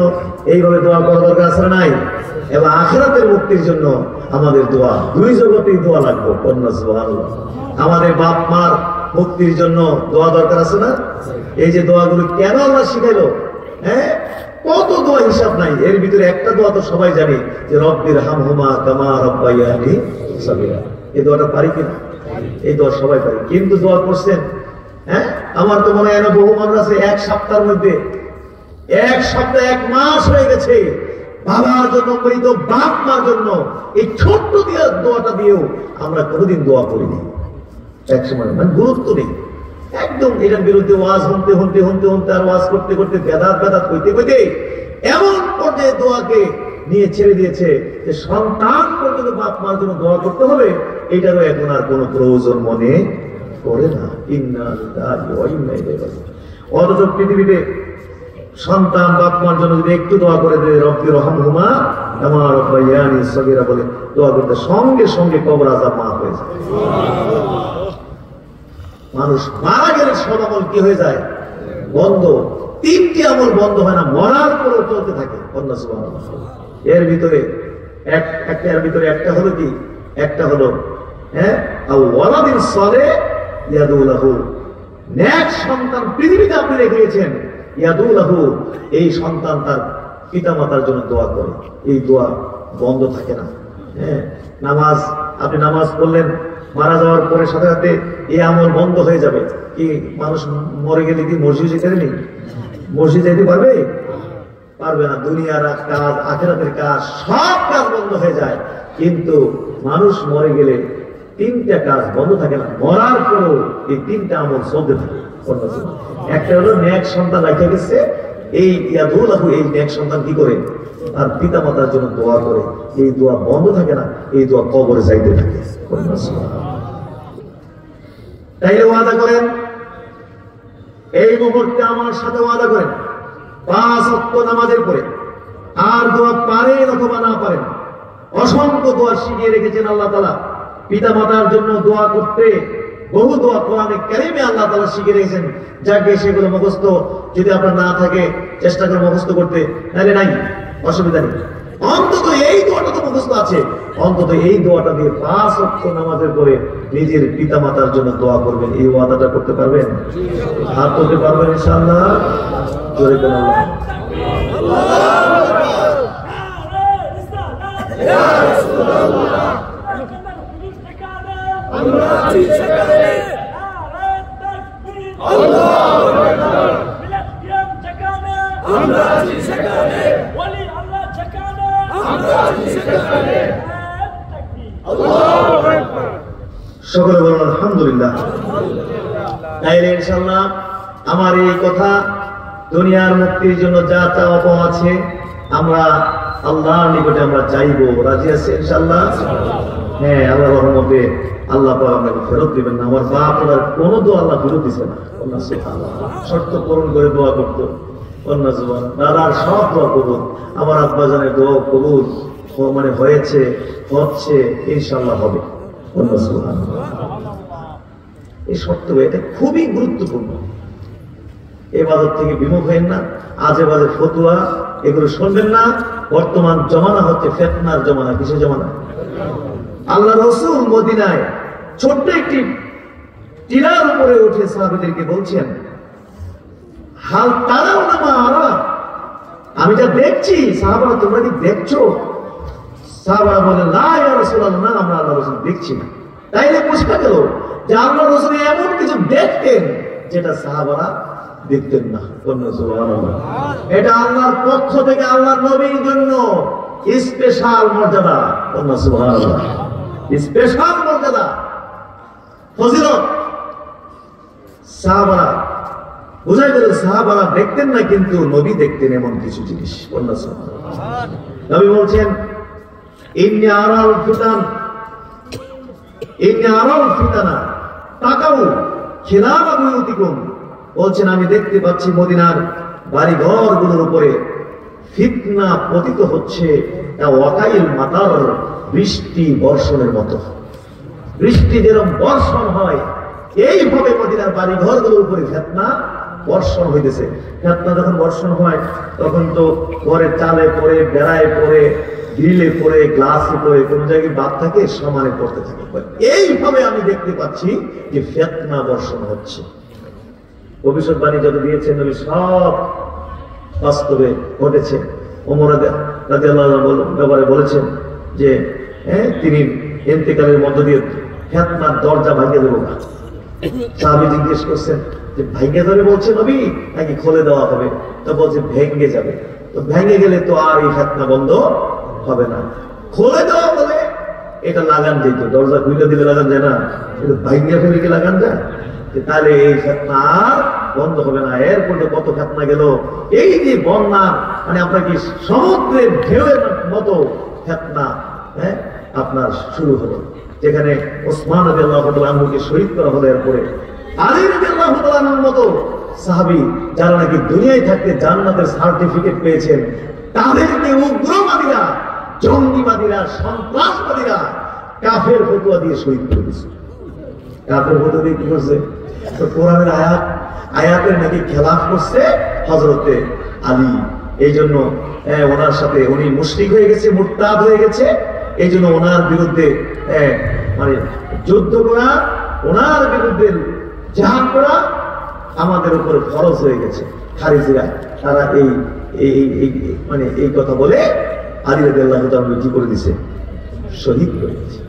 এইভাবে দোয়া করা দরকার আছে নাই, এবং আখিরাতের মুক্তির জন্য আমাদের দোয়া, দুই জগতেই দোয়া লাগবে। কন্যা সুবহানাল্লাহ। আমাদের বাপ মার মুক্তির জন্য দোয়া দরকার আছে না? এই যে দোয়াগুলো কেন আল্লাহ শিখাইলো, হ্যাঁ, কত দোয়া হিসাব নাই। এর ভিতরে একটা দোয়া তো সবাই জানি, যে রব্বির হামহুমা কামা রাব্বায়ানি সাগীরা। এই দোয়াটা পারি কিনা? এই দোয়া সবাই পারি, কিন্তু দোয়া করছেন, হ্যাঁ, আমার তো মনে হয় না বহু মানুষ আছে এক সপ্তাহের মধ্যে, এক সপ্তাহ, এক মাস হয়ে গেছে বাবার জন্য মৃত বাপ মার জন্য এই ছোট্ট দিয়ে দোয়াটা দিয়েও আমরা কোনোদিন দোয়া করিনি। এক সময় মানে গুরুত্ব নেই একদম। এটার বিরুদ্ধে ওয়াজ হতে হতে হতে হতে আর ওয়াজ করতে করতে বেদাত হইতে হইতে এমন পর্যায়ে দোয়াকে নিয়ে ছেড়ে দিয়েছে যে সন্তান পর্যন্ত বাপ মার জন্য দোয়া করতে হবে, এটারও এখন আর কোনো প্রয়োজন মনে করে না। ইন্না লিল্লাহি ওয়া ইন্না ইলাইহি রাজিউন। অথচ পৃথিবীতে সন্তান বাপ মার জন্য যদি একটু দোয়া করে দেয়, রব্বির হামহুমা কামা রাব্বায়ানি সাগীরা বলে দোয়া করতে, সঙ্গে সঙ্গে কবর আযাব মাফ হয়ে যায়। মানুষ মারা গেলে সব আমল কি হয়ে যায়, বন্ধ। তিনটি আমল বন্ধ হয় না, মরার পরেও চলতে থাকে। কন্যা সুবহানাল্লাহ। এর ভিতরে একটা হলো কি, একটা হলো হ্যাঁ ওয়ালাদিন সালেহ ইয়াদু লাহু, নেক সন্তান পৃথিবীতে আপনি রেখেছেন, ইয়াদু লাহু, এই সন্তান তার পিতা মাতার জন্য দোয়া করে, এই দোয়া বন্ধ থাকে না। হ্যাঁ, নামাজ, আপনি নামাজ পড়লেন, মারা যাওয়ার পরে সাথে সাথে এই আমল বন্ধ হয়ে যাবে কি? মানুষ মরে গেলে কি মসজিদ যেতে নেই? মসজিদ যেতে পারবে? পারবে না। দুনিয়ার কাজ, আখিরাতের কাজ, সব কাজ বন্ধ হয়ে যায়, কিন্তু মানুষ মরে গেলে তিনটা কাজ বন্ধ থাকে না, মরার পরেও এই তিনটা আমল চলতে থাকে। একটা হলো নেক সন্তান রেখে গেছে, এই ইয়াদুল্লাহু, এই নেক সন্তান কি করে, আর পিতা মাতার জন্য দোয়া করে, এই দোয়া বন্ধ থাকে না, এই দোয়া কবরে যাইতে থাকে। তাইলে ওয়াদা করেন, এই মুহূর্তে আমার সাথে ওয়াদা করেন, 5 ওয়াক্ত নামাজের পরে আর দোয়া পারেন অথবা না পারেন, অসংখ্য দোয়া শিখিয়ে রেখেছেন আল্লাহ তাআলা। পিতা মাতার জন্য দোয়া করতে বহু দোয়া কোরআনে কারিমে আল্লাহ তাআলা শিখিয়ে রেখেছেন, যাকে সেগুলো মুখস্থ যদি আপনার না থাকে চেষ্টা করে মুখস্থ করতে, নাহলে নাই, অসুবিধা নেই। অন্তত এই দোয়াটা তো মুখস্থ আছে, অন্তত এই দোয়াটা দিয়ে 5 ওয়াক্ত নামাজের পরে নিজের পিতা মাতার জন্য দোয়া করবেন। এই ওয়াদাটা করতে পারবেন? হাত তুলতে পারবেন ইনশাআল্লাহ? জোরে বলুন আল্লাহ। সকলে বলুন আলহামদুলিল্লাহ। তাইলে ইনশাআল্লাহ আমার এই কথা দুনিয়ার মুক্তির জন্য যা চাওয়া পাওয়া আছে আমরা আল্লাহর নিকটে আমরা চাইবো, রাজি আছি ইনশাআল্লাহ? হ্যাঁ, আল্লাহর রহমতে আল্লাহ পাক আমাকে ফেরত দিবেন না। আমার বাপ ওনার কোনো দোয়া আল্লাহ ফেরত দিছে না, শর্ত পূরণ করে দোয়া করতো অন্য জবান। দাদার সব দোয়া কবুল, আমার আব্বাজানের দোয়া কবুল, মানে হয়েছে, হচ্ছে, ইনশাআল্লাহ হবে। অন্য জবান এই শর্ত, এটা খুবই গুরুত্বপূর্ণ। ইবাদত থেকে বিমুখ হবেন না, আজে বাজে ফতুয়া এগুলো শুনবেন না। বর্তমান জমানা হচ্ছে ফিতনার জমানা। কিসের জমানা? আল্লাহ রাসূল মদিনায় ছোট্ট একটি টিলার উপরে উঠে সাহাবীদেরকে বলছেন, হাল তারাও না মা আরা, আমি যা দেখছি সাহাবারা তোমরা কি দেখছো? সাহাবারা বলে লা ইয়া রাসূলুল্লাহ, না আমরা আল্লাহ রাসূল দেখছি না। তাইলে বোঝা গেল যে আল্লাহ রাসূল এমন কিছু দেখতেন যেটা সাহাবারা দেখতেন না। সুবহানাল্লাহ। এটা আল্লাহর পক্ষ থেকে আল্লাহর নবীর জন্য স্পেশাল মর্যাদা। সুবহানাল্লাহ, স্পেশাল মর্যাদা, ফজিলত। সাহাবারা বোঝা গেল সাহাবারা দেখতেন না, কিন্তু নবী দেখতেন এমন কিছু জিনিস। নবী বলছেন ইন্নী আরাল ফিতান, ইন্নী আরাল ফিতানা তাকাউ খিলাফা বুয়ুতিকুম, বলছেন আমি দেখতে পাচ্ছি মদিনার বাড়ি ঘরগুলোর উপরে ফিতনা পতিত হচ্ছে ওয়াকাইল মাতার, বৃষ্টি বর্ষণের মতো। বৃষ্টি যেরকম বর্ষণ হয় এইভাবে মদিনার বাড়ি ঘরগুলোর উপরে ফিতনা বর্ষণ হইতেছে। ফিতনা যখন বর্ষণ হয় তখন তো ঘরে চালে পড়ে, বেড়ায় পড়ে, গ্রিলে পড়ে, গ্লাসে পড়ে, কোন জায়গায় বাদ থাকে, সমানে পড়তে থাকে। এইভাবে আমি দেখতে পাচ্ছি যে ফিতনা বর্ষণ হচ্ছে। ভবিষ্যৎবাণী যত দিয়েছেন নবী সব বাস্তবে ঘটেছে। ওমর রাদিয়াল্লাহু আনহু ব্যাপারে বলেছেন যে তিনি ইন্তেকালের মধ্য দিয়ে ফিতনার দরজা ভাঙিয়ে দেব না। সাহাবী জিজ্ঞেস করছেন যে ভাঙিয়ে যাবে বলছে নবী নাকি খুলে দেওয়া হবে? তো বলছে ভেঙে যাবে। তো ভেঙে গেলে তো আর এই ফিতনা বন্ধ হবে না। খুলে দেওয়া বলে এটা লাগান যেত, দরজা খুলে দিলে লাগান যায় না, ভাঙিয়ে ফেলে কি লাগান যায়? তাহলে এই ফিতনা আর বন্ধ হবে না। এরপর কত ফিতনা গেল, এই যে বন্যা, মানে আপনার কি সমুদ্রের ঢেউয়ের মতো ফিতনা আপনার শুরু হলো, যেখানে ওসমান রাদিয়াল্লাহু তাআলা আনহুকে শহীদ করা হলো। এরপরে আলী রাদিয়াল্লাহু তাআলা আনহুর মতো সাহাবী যারা নাকি দুনিয়ায় থাকতে জান্নাতের সার্টিফিকেট পেয়েছেন, তাদেরকে উগ্রবাদীরা, জঙ্গিবাদীরা, সন্ত্রাসবাদীরা কাফের ফতোয়া দিয়ে শহীদ করে দিয়েছে। কাফের ফতোয়া দিয়ে কি করছে? তো কোরআনের আয়াতের নাকি খেলাফ করছে হযরতে আলী। এই জন্য ওনার সাথে উনি মুশরিক হয়ে গেছে, মুরতাদ হয়ে গেছে। এই জন্য ওনার বিরুদ্ধে মানে যুদ্ধ করা, ওনার বিরুদ্ধে জিহাদ করা আমাদের উপর ফরজ হয়ে গেছে। খারিজিরা তারা মানে এই কথা বলে আলী রাদিয়াল্লাহু তাআলা কি করে দিয়েছে? শহীদ করে দিয়েছে।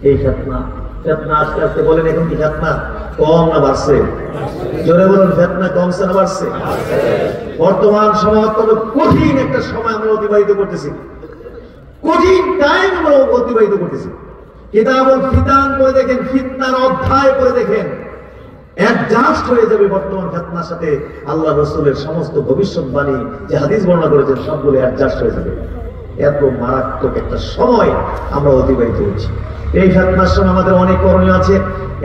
এই ফিতনা আস্তে আস্তে বলেন এখন কি ফিতনা কম না বাড়ছে? জোরে বলুন, ফিতনা কমছে না বাড়ছে? বর্তমান সময় অত্যন্ত কঠিন একটা সময় আমরা অতিবাহিত করতেছি, কঠিন টাইম আমরা অতিবাহিত করতেছি। কিতাবুল ফিতান পড়ে দেখেন, ফিতনার অধ্যায় পড়ে দেখেন, অ্যাডজাস্ট হয়ে যাবে বর্তমান ফিতনার সাথে। আল্লাহ রাসূলের সমস্ত ভবিষ্যৎবাণী যে হাদিস বর্ণনা করেছেন সবগুলো অ্যাডজাস্ট হয়ে যাবে। এত মারাত্মক একটা সময় আমরা অতিবাহিত করছি। এই ফিতনার সময় আমাদের অনেক করণীয় আছে।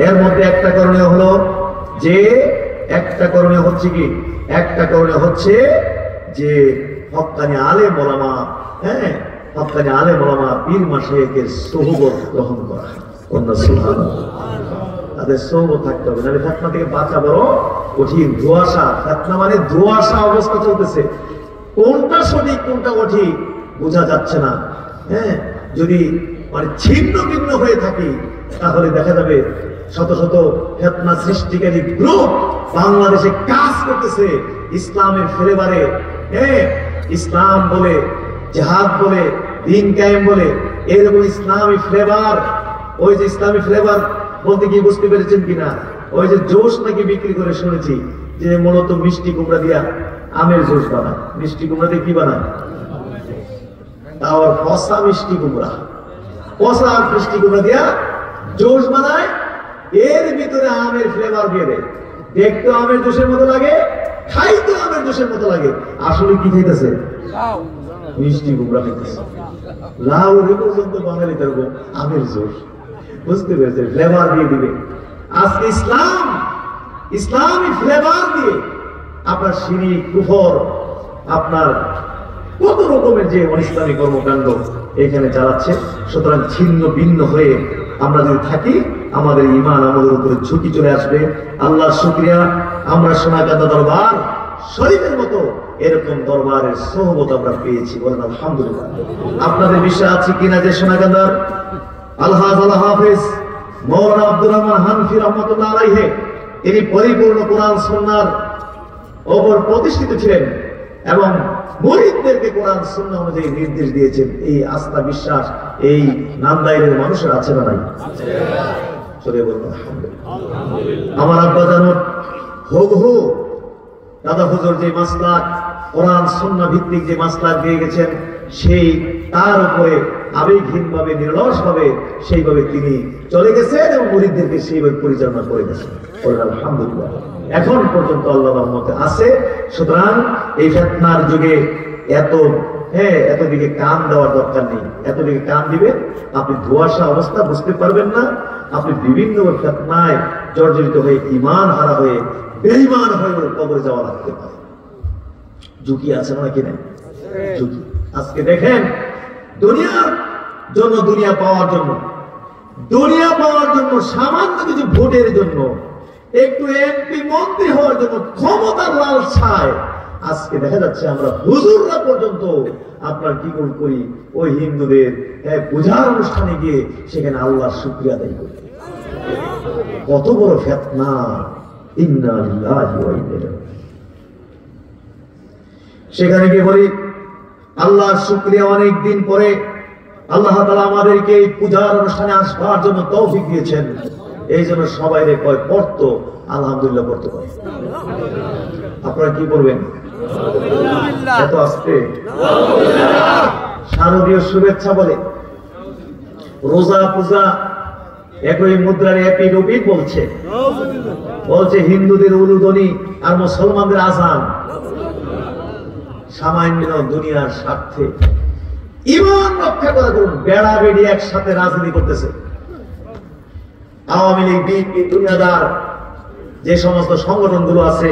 এর মধ্যে একটা করণীয় হলো যে, একটা করণীয় হচ্ছে কি, একটা করণীয় হচ্ছে যে হক্কানি আলেম ওলামা, হক্কানি আলেম ওলামা, পীর মাশায়েখের সোহবত গ্রহণ করা। সুবহানাল্লাহ, তাদের সোহবত থাকতে হবে, নাহলে ফিতনা থেকে বাঁচা বড় কঠিন। ধোঁয়াশা, ফিতনা মানে ধোঁয়াশা অবস্থা চলতেছে, কোনটা সঠিক কোনটা অঠিক বোঝা যাচ্ছে না। যদি মানে ছিন্ন ভিন্ন হয়ে থাকি তাহলে দেখা যাবে শত শত ফিতনা সৃষ্টিকারী গ্রুপ বাংলাদেশে কাজ করতেছে ইসলামের ফ্লেভারে। ইসলাম বলে, জিহাদ বলে, দ্বীন কায়েম বলে, এরকম ইসলামী ফ্লেভার। ওই যে ইসলামী ফ্লেভার বলতে কি বুঝতে পেরেছেন কিনা? ওই যে জোশ নাকি বিক্রি করে শুনেছি, যে মূলত মিষ্টি কুমড়া দিয়া আমের জুস বানায়। মিষ্টি কুমড়া দিয়ে কি বানায়? তাও পচা মিষ্টি কুমড়া, পচা মিষ্টি কুমড়া দিয়া জুস বানায়, এর ভিতরে আমের ফ্লেভার দিয়ে দেয়। দেখতে আমের জুসের মতো লাগে, খাইতে আমের জুসের মতো লাগে, আসলে কি খাইতেছে? মিষ্টি কুমড়া খাইতেছে। লাউ পর্যন্ত বাঙালি এরকম আমের জুস, বুঝতে পেরেছে? ফ্লেভার দিয়ে দিবে। আজকে ইসলামী ফ্লেভার দিয়ে আপনার শিরিক, কুফর, আপনার কত রকমের যে অনিসলামী কর্মকাণ্ড এখানে চালাচ্ছে। সুতরাং ছিন্ন ভিন্ন হয়ে আমরা যদি থাকি, আমাদের ঈমান আমাদের উপরে ঝুঁকি চলে আসবে। আল্লাহর শুকরিয়া, আমরা সোনাকান্দা দরবার শরীফের মতো এরকম দরবারের সোহবত আমরা পেয়েছি, বলেন আলহামদুলিল্লাহ। আপনাদের বিশ্বাস আছে কিনা যে সোনাকান্দার আলহাজ আল হাফেজ মওলানা আব্দুর রহমান হানফি রহমাতুল্লাহ আলাইহি তিনি পরিপূর্ণ কোরআন সুন্নাহর ওপর প্রতিষ্ঠিত ছিলেন এবং মুরিদদেরকে কোরআন সুন্নাহ অনুযায়ী নির্দেশ দিয়েছেন। এই আস্থা বিশ্বাস এই নান্দাইলের মানুষের আছে না নাই? চলে বলুন আলহামদুলিল্লাহ। আমার আব্বা জানুর হুবহু দাদা হুজুর যে মাসলাক কোরআন সুন্নাহ ভিত্তিক যে মাসলাক দিয়ে গেছেন, সেই তার উপরে আবেগহীন ভাবে, নিরলস ভাবে সেইভাবে তিনি চলে গেছেন এবং মুরিদদেরকে সেইভাবে পরিচালনা করে গেছেন। আলহামদুলিল্লাহ এখন পর্যন্ত আল্লাহর রহমতে আছে। সুতরাং এই ফিতনার যুগে এতদিকে কান দেওয়ার দরকার নেই। এতদিকে কান দিবে আপনি ধোঁয়াশা অবস্থা বুঝতে পারবেন না, আপনি বিভিন্ন ফিতনায় জর্জরিত হয়ে ঈমান হারা হয়ে বেঈমান হয়ে কবরে যাওয়া লাগতে পারে। ঝুঁকি আছে নাকি নাই? ঝুঁকি। আজকে দেখেন দুনিয়ার জন্য, দুনিয়া পাওয়ার জন্য, সামান্য কিছু ভোটের জন্য, একটু এমপি মন্ত্রী হওয়ার জন্য, ক্ষমতার লালসায় আজকে দেখা যাচ্ছে আমরা হুজুররা পর্যন্ত আপনার কি করি, ওই হিন্দুদের পূজার অনুষ্ঠানে গিয়ে সেখানে আল্লাহর শুকরিয়া আদায় করি। কত বড় ফিতনা! ইন্না লিল্লাহি ওয়া ইন্না ইলাইহি। সেখানে গিয়ে বলি আল্লাহর শুকরিয়া, অনেক দিন পরে আল্লাহ তাআলা আমাদেরকে এই পূজার অনুষ্ঠানে আসবার জন্য তৌফিক দিয়েছেন। এই জন্য সবাই কয় পড়তো আলহামদুলিল্লাহ পড়তে পারে। আপনারা কি করবেন? এত আস্তে শারদীয় শুভেচ্ছা বলে, রোজা পূজা একই মুদ্রার এপিট ওপিট বলছে হিন্দুদের উলুধ্বনি আর মুসলমানদের আযান। সামান্য দুনিয়ার স্বার্থে ঈমান রক্ষা করার জন্য বেড়া বেড়ি একসাথে রাজনীতি করতেছে। আওয়ামী লীগ, বিএনপি, দুনিয়াদার যে সমস্ত সংগঠনগুলো আছে,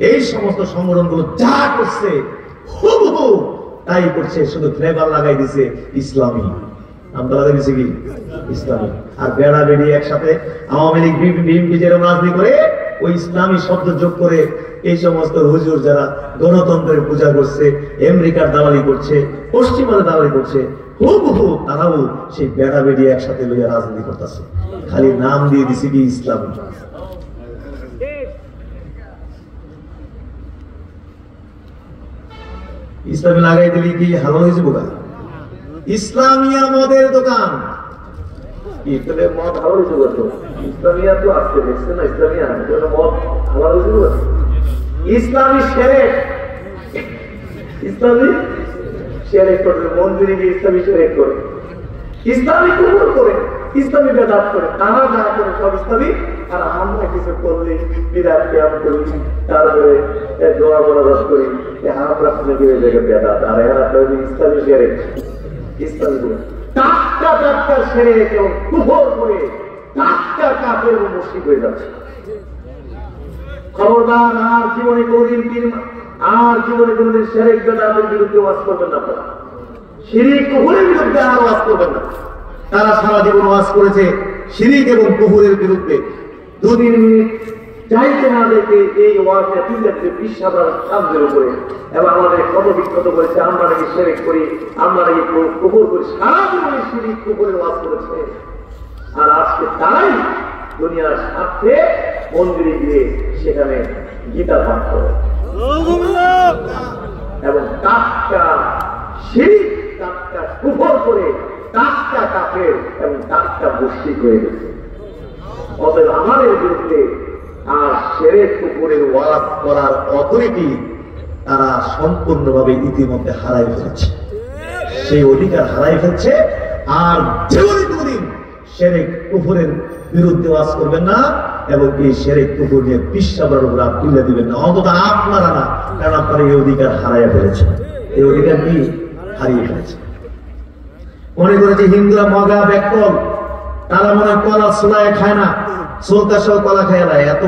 এই সমস্ত সংগঠনগুলো যা করছে হুবহু তাই করছে, শুধু ফ্লেভার লাগাই দিছে ইসলামী। আমরা লাগাই দিছে কি ইসলামী। আর বেড়া বেড়ি একসাথে আওয়ামী লীগ, বিএনপি যেরকম রাজনীতি করে, ওই ইসলামী শব্দ যোগ করে এই সমস্ত হুজুর যারা গণতন্ত্রের পূজা করছে, আমেরিকার দালালি করছে, পশ্চিমাদের দালালি করছে, হুবহু তারাও সেই বেড়া বেড়ি একসাথে লইয়া রাজনীতি করতেছে। খালি নাম দিয়ে দিছে কি ইসলামী। ইসলামী লাগাই দিলি কি হালাল হয়েছে বোকা? ইসলামিয়া মদের দোকান, মদ হালাল হয়েছে বলতো। ইসলামিয়া তো আসছে, দেখছে না ইসলামিয়া মদ হালাল হয়েছে বলতো। ইসলামী শিরক, ইসলামী শিরক করে, মন্দিরে গিয়ে ইসলামী শিরক করে, ইসলামী কুফর করে, ইসলামী বেদাত করে, তারা যা করে সব ইসলামী। আর আমরা কিছু করলে বিরাট ক্যাম করি, তারপরে দোয়া মোনাজাত করি, আমরা বেদাত। আর এরা ইসলামী শিরক, ইসলামী টাটকা টাটকা শিরক এবং কুফর করে টাটকা কাফের এবং মুশরিক হয়ে যাচ্ছে। খবরদার, আর জীবনে কোনদিন কোনদিন শিরক বেদাতের বিরুদ্ধে ওয়াজ করবেন না। আপনারা শিরক কুফরের বিরুদ্ধে আর ওয়াজ করবেন না। তারা সারা জীবন ওয়াজ করেছে শিরক এবং কুফরের বিরুদ্ধে। 2-3 মিনিট চাইতে না দেখে এই ওয়াজটা 20,000 সামনের উপরে, এবং আমাদের কত বিক্ষত করেছে। আমরা নাকি শিরক করি, আমরা নাকি কুফর করি, সারা জীবনে শিরক কুফরের ওয়াজ করেছে। আর আজকে তারাই দুনিয়ার স্বার্থে মন্দিরে গিয়ে সেখানে গীতা পাঠ করে এবং টাটকা শিরক, টাটকা কুফর করে, টাটকা কাফের এবং টাটকা মুশরিক হয়ে গেছে। অতএব আমাদের বিরুদ্ধে আর শিরক কুফরের ওয়াজ করার অথরিটি তারা সম্পূর্ণভাবে ইতিমধ্যে হারাই ফেলেছে, সেই অধিকার হারাই ফেলছে। আর যেদিন শিরক কুফরের বিরুদ্ধে ওয়াজ করবেন না, এবং এই শিরক কুফর নিয়ে পিসাবার উপর হাত তুলে দিবেন না, অন্তত আপনারা না, কারণ আপনারা এই অধিকার হারাইয়া ফেলেছেন। এই অধিকার কি হারিয়ে ফেলেছেন। মনে করেছে হিন্দুরা মগা ব্যাকল, তারা মনে হয় কলা ছোলায় খায় না, সোলতা সহ কলা খায় না, এত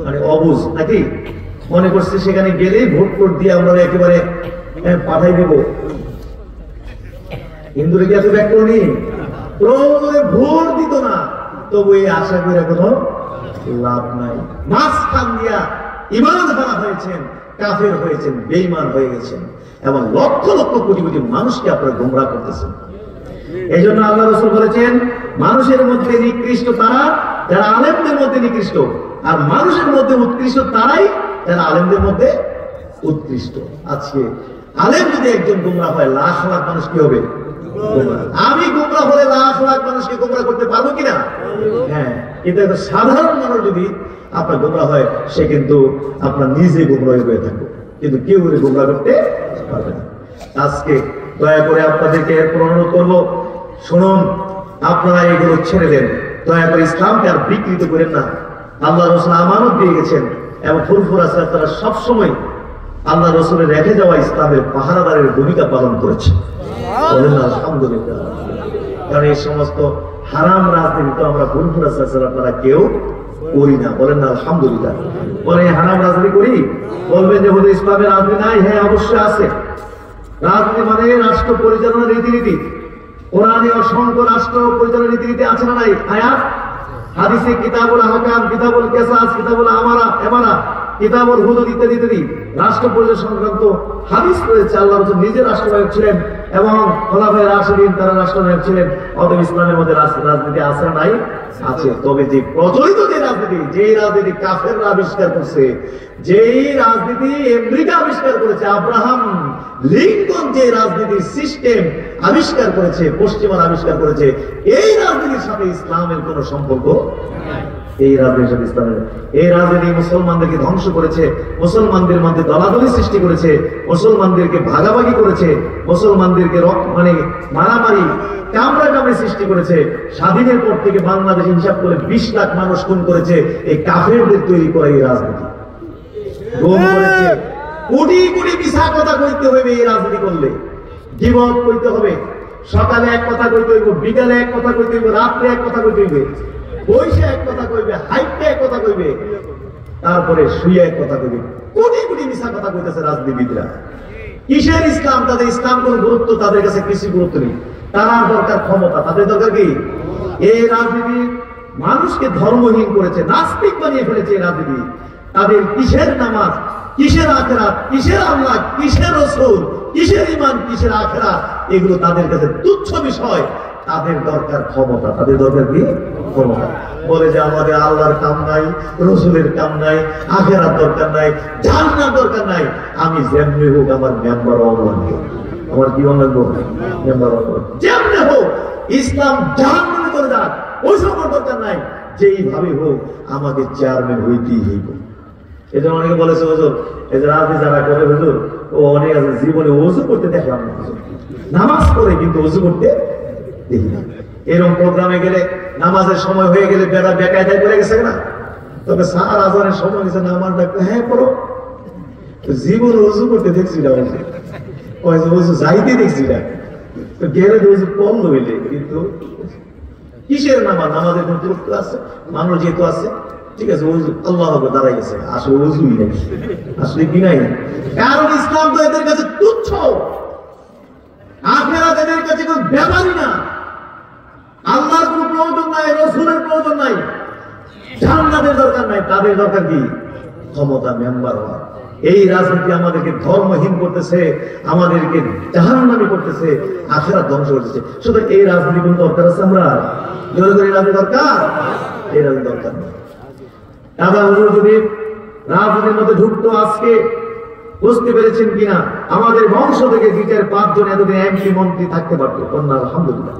মানে অবুঝ নাকি মনে করছে সেখানে গেলেই ভোট কোট দিয়ে আমরা একেবারে পাঠাই দেব। হিন্দুরা কি এত ব্যাকল নেই, প্রয়োজনে ভোট দিত না, তবু এই আশা করে কোনো লাভ নাই। মাঝখান দিয়া ইমান হারা হয়েছেন, কাফের হয়েছেন, বেঈমান হয়ে গেছেন, এবং লক্ষ লক্ষ কোটি কোটি মানুষকে আপনারা গোমরাহ করতেছেন। এই জন্য আল্লাহ রাসূল বলেছেন, মানুষের মধ্যে নিকৃষ্ট তারা যারা আলেমদের মধ্যে নিকৃষ্ট, আর মানুষের মধ্যে উৎকৃষ্ট তারাই যারা আলেমদের মধ্যে উৎকৃষ্ট। আজকে আলেম যদি একজন গোমরাহ হয়, লাখ লাখ মানুষ কি হবে? আমি গোমরাহ হলে লাখ লাখ মানুষকে গোমরাহ করতে পারবো কিনা? হ্যাঁ, কিন্তু একটা সাধারণ মানুষ যদি আপনার গোমরাহ হয়, সে কিন্তু আপনার নিজে গোমরাহ হয়ে থাকবে, কিন্তু কেউ গোমরাহ করতে পারবে না। আজকে দয়া করে আপনাদেরকে অনুরোধ করবো, শুনুন, আপনারা এগুলো ছেড়ে দেন, দয়া করে ইসলামকে আর বিকৃত করেন না। আল্লাহ রাসূল আমানত দিয়ে গেছেন, এবং ফুরফুরা আছে, আপনারা সবসময় আল্লাহ রাসূলের রেখে যাওয়া ইসলামের পাহারাদারের ভূমিকা পালন করেছে। বলেন না আলহামদুলিল্লাহ। কারণ এই সমস্ত হারাম রাজনীতি তো আমরা ফুরফুরা ছাড়া আপনারা কেউ করি না। বলেন না আলহামদুলিল্লাহ। বলে হারাম রাজনীতি করি, বলবেন যে হুজুর ইসলামের রাজনীতি নাই। হ্যাঁ, অবশ্যই আছে। রাজনীতি মানে রাষ্ট্র পরিচালনার রীতিনীতি। কোরআনে অসংখ্য রাষ্ট্র পরিচালনার রীতিনীতি আছে না নাই? আয়াত হাদিসে কিতাবুল আহকাম, কিতাবুল কিসাস, কিতাবুল এমারা, কিতাবুল হুদুদ ইত্যাদি ইত্যাদি রাষ্ট্র পরিচালনা সংক্রান্ত হাদিস রয়েছে। আল্লাহ রাসূল নিজে রাষ্ট্রনায়ক ছিলেন, এবং খোলাফায়ে রাশিদিন তারা রাষ্ট্রনায়ক ছিলেন। অতএব ইসলামের মধ্যে রাজনীতি আছে না নাই? আছে। তবে যে প্রচলিত যে রাজনীতি কাফেররা আবিষ্কার করছে, যেই রাজনীতি আমেরিকা আবিষ্কার করেছে, আব্রাহাম লিঙ্কন যে রাজনীতির সিস্টেম আবিষ্কার করেছে, পশ্চিমারা আবিষ্কার করেছে, এই রাজনীতির সাথে ইসলামের কোনো সম্পর্ক এই রাজনীতির সাথে ইসলামের। এই রাজনীতি মুসলমানদেরকে ধ্বংস করেছে, মুসলমানদের মধ্যে দলাদলি সৃষ্টি করেছে, মুসলমানদেরকে ভাগাভাগি করেছে, মুসলমানদেরকে মানে মারামারি কামড়াকামড়ি সৃষ্টি করেছে। স্বাধীনের পর থেকে বাংলাদেশ হিসাব করে 20 লাখ মানুষ খুন করেছে এই কাফেরদের তৈরি করা এই রাজনীতি। গুম করেছে, কোটি কোটি মিথ্যা কথা কইতে হবে এই রাজনীতি করলে। গীবত কইতে হবে, সকালে এক কথা কইতে হইব, বিকালে এক কথা কইতে হইব, রাত্রে এক কথা কইতে হইবে, বৈশে এক কথা কইবে, হাইটে এক কথা কইবে, তারপরে শুয়ে এক কথা কইবে। কোটি কোটি মিথ্যা কথা কইতেছে রাজনীতিবিদরা। কিসের ইসলাম? তাদের ইসলাম কোন গুরুত্ব তাদের কাছে কিছু গুরুত্ব নেই। তারা দরকার ক্ষমতা, তাদের দরকার কি? এই রাজনীতি মানুষকে ধর্মহীন করেছে, নাস্তিক বানিয়ে ফেলেছে এই রাজনীতি। তাদের কিসের নামাজ, কিসের আখিরাত, কিসের আল্লাহ, কিসের রাসূল, কিসের ঈমান, কিসের আখিরাত, এগুলো তাদের কাছে তুচ্ছ বিষয়। তাদের দরকার ক্ষমতা। তাদের দরকার কি? ক্ষমতা। বলে যে আমাদের আল্লাহর কাম নাই, রাসূলের কাম নাই, আখিরাত দরকার নাই, জান্নাত দরকার নাই, আমি যেমনি হোক আমার মেম্বার লাগবে। আমার কি লাগবে? মেম্বার যেমনি হোক ইসলাম জাহান্নামে চলে যাক, ওই সব দরকার নাই, যেইভাবে হোক আমাকে চেয়ারম্যান হইতেই হইব। এই জন্য অনেকে বলেছে হুজুর, এই যে রাজনীতি যারা করে হুজুর, ও অনেক আছে জীবনে ওযু করতে দেখলাম না, নামাজ পড়ে কিন্তু ওযু করতে দেখি না। এরকম প্রোগ্রামে গেলে নামাজের সময় হয়ে গেলে বেড়া বেকায়দায় করে গেছে না, তবে সার আজানের সময় গেছে নামাজ ডাকতে, হ্যাঁ পড়ো। জীবন ওযু করতে দেখছি না, ওযু যাইতে দেখছি না, তো গেলে ওযু পড়লো হইলে, কিন্তু কিসের নামাজ? নামাজের কোন গুরুত্ব আছে? মানুষ যেহেতু আছে, ঠিক আছে, ওযু আল্লাহ আকবার দাঁড়াই গেছে, আসলে ওযুই নাই, আসলে কি নাই। কারণ ইসলাম তো এদের কাছে তুচ্ছ, আখিরাত এদের কাছে কোনো ব্যাপারই না। আল্লাহর কোনো প্রয়োজন নাই, রাসূলের প্রয়োজন নাই, জান্নাতের দরকার নাই। তাদের দরকার কি? ক্ষমতা, মেম্বার হওয়া। এই রাজনীতি আমাদেরকে ধর্মহীন করতেছে, আমাদেরকে জাহান্নামী করতেছে, আখিরাত ধ্বংস করতেছে। সুতরাং এই রাজনীতি কোন দরকার আছে? আমরা জোরে করে রাজনীতি দরকার? এই রাজনীতি দরকার নেই। দাদা হুজুর যদি রাজনীতির মধ্যে ঢুকতো, আজকে বুঝতে পেরেছেন কিনা, আমাদের বংশ থেকে 2-5 জন এতদিন এমপি মন্ত্রী থাকতে পারতো। আলহামদুলিল্লাহ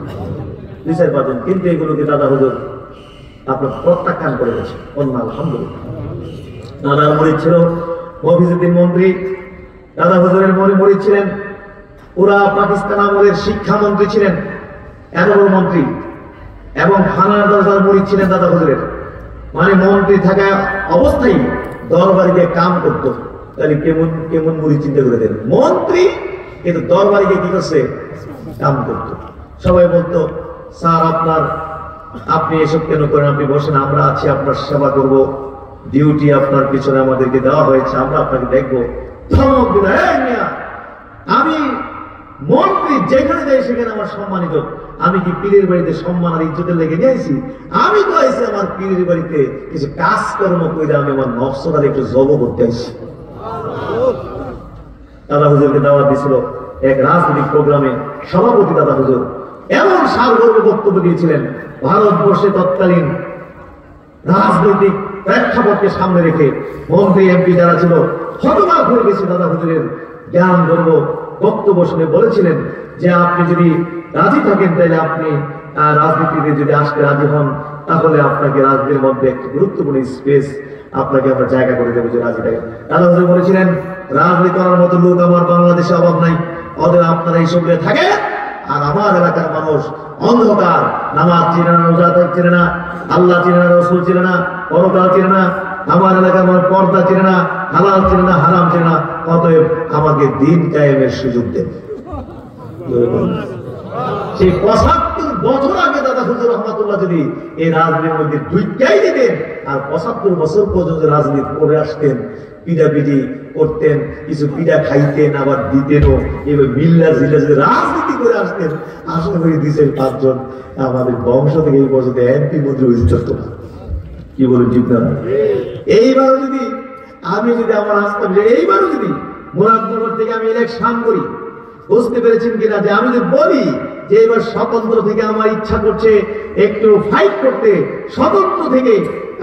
2-5 জন, কিন্তু এগুলোকে দাদা হুজুর আপনার প্রত্যাখ্যান করে গেছে। আলহামদুলিল্লাহ। দাদার মরিদ ছিল মফিজউদ্দিন মন্ত্রী, দাদা হুজুরের মরিদ ছিলেন পুরা পাকিস্তান আমলের শিক্ষামন্ত্রী ছিলেন, এত বড় মন্ত্রী। এবং থানার দরজার মুরিদ ছিলেন দাদা হুজুরের, মানে মন্ত্রী থাকা অবস্থায় দরবারিকে কাম করত। তাহলে কেমন কেমন মুরিদ চিন্তা করে দেন, মন্ত্রী কিন্তু দরবারিকে কি করছে, কাম করত। সবাই বলতো স্যার আপনি এসব কেন করেন, আপনি বসেন, আমরা আছি, আপনার সেবা করব, ডিউটি আপনার পিছনে আমাদেরকে দেওয়া হয়েছে, আমরা আপনাকে দেখবো। ধমক দিল, আমি মন্ত্রী, যেখানে যাই সেখানে আমার সম্মানিত। আমি কি পীরের বাড়িতে সম্মান আর ইজ্জতের লেগে নিয়েছি? আমি তো আইছি আমার পীরের বাড়িতে কিছু কাজকর্ম করে আমি আমার নফসটাকে একটু জব করতে আসছি। দাদা হুজুরকে দাওয়াত দিয়েছিল এক রাজনৈতিক প্রোগ্রামে, সভাপতি দাদা হুজুর এমন সারগর্ব বক্তব্য দিয়েছিলেন, ভারতবর্ষে তৎকালীন রাজনৈতিক প্রেক্ষাপটকে সামনে রেখে মন্ত্রী এমপি যারা ছিল হতবাক হয়ে গেছে দাদা হুজুরের জ্ঞান গর্ব বক্তব্য শুনে। বলেছিলেন যে আপনি যদি রাজি থাকেন তাহলে আপনি রাজনীতিতে যদি আসতে রাজি হন, তাহলে আপনাকে রাজনীতির মধ্যে একটি গুরুত্বপূর্ণ স্পেস আপনাকে আমরা জায়গা করে দেবো, যে রাজি থাকেন। দাদা হুজুর বলেছিলেন রাজনীতি করার মতো লোক আমার বাংলাদেশে অভাব নাই, অতএব আপনারা এইসব থাকে। আর আমার এলাকার মানুষ অন্ধকার, নামাজ চিনে না, রোজা চিনে না, আল্লাহ চিনে না, রসুল চিনে না, পরকাল চিনে না, আমার এলাকার মানুষ পর্দা চিনে না, হালাল চিনে না, হারাম চিনে না, অতএব আমাকে দিন কায়েমের সুযোগ দেন। সেই ৭৫ বছর আগে দাদা হুজুর রহমাতুল্লাহ যদি এই রাজনীতির মধ্যে ঢুকাই দিতেন আর ৭৫ বছর পর্যন্ত রাজনীতি করে আসতেন, পিঠাপিঠি করতেন, কিছু পিঠা খাইতেন, আবার দিতেনও, এবার মিল্লা জিল্লা যদি রাজনীতি করে আসতেন, আশা করি দিচ্ছেন ৫ জন আমাদের বংশ থেকে এই পর্যন্ত এমপি মন্ত্রী হইত না। কি বলেন, ঠিক না? এইবারও যদি আমার আসতাম, যে এইবারও যদি মুরাদনগর থেকে আমি ইলেকশন করি, বুঝতে পেরেছেন কিনা, যে আমি যদি বলি যে এবার স্বতন্ত্র থেকে আমার ইচ্ছা করছে একটু ফাইট করতে, স্বতন্ত্র থেকে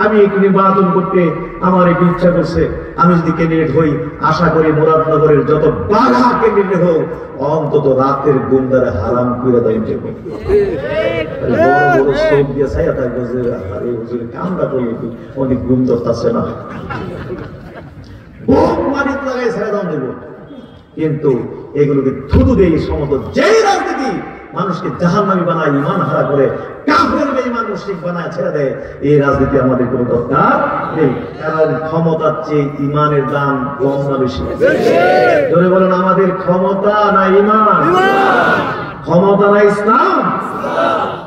আমি একটু নির্বাচন করতে আমার একটু ইচ্ছা করছে, আমি যদি ক্যান্ডিডেট হই, আশা করি মুরাদনগরের যত বাঘা ক্যান্ডিডেট হোক অন্তত রাতের গুন্ডারে হারাম করে দেয়। কামটা করলে অনেক গুম ধরতেছে না, লাগাই ছেড়ে দাম দেব, কিন্তু এগুলোকে থুতু দেই সমত। যেই রাজনীতি মানুষকে জাহান্নামী বানায়, ইমান হারা করে কাফের বেঈমান মুশরিক বানায় ছেড়ে দেয়, এই রাজনীতি আমাদের কোনো দরকার নেই। কারণ ক্ষমতার চেয়ে ইমানের দাম কম না বেশি? জোরে বলেন, আমাদের ক্ষমতা না ইমান, ক্ষমতা না ইসলাম,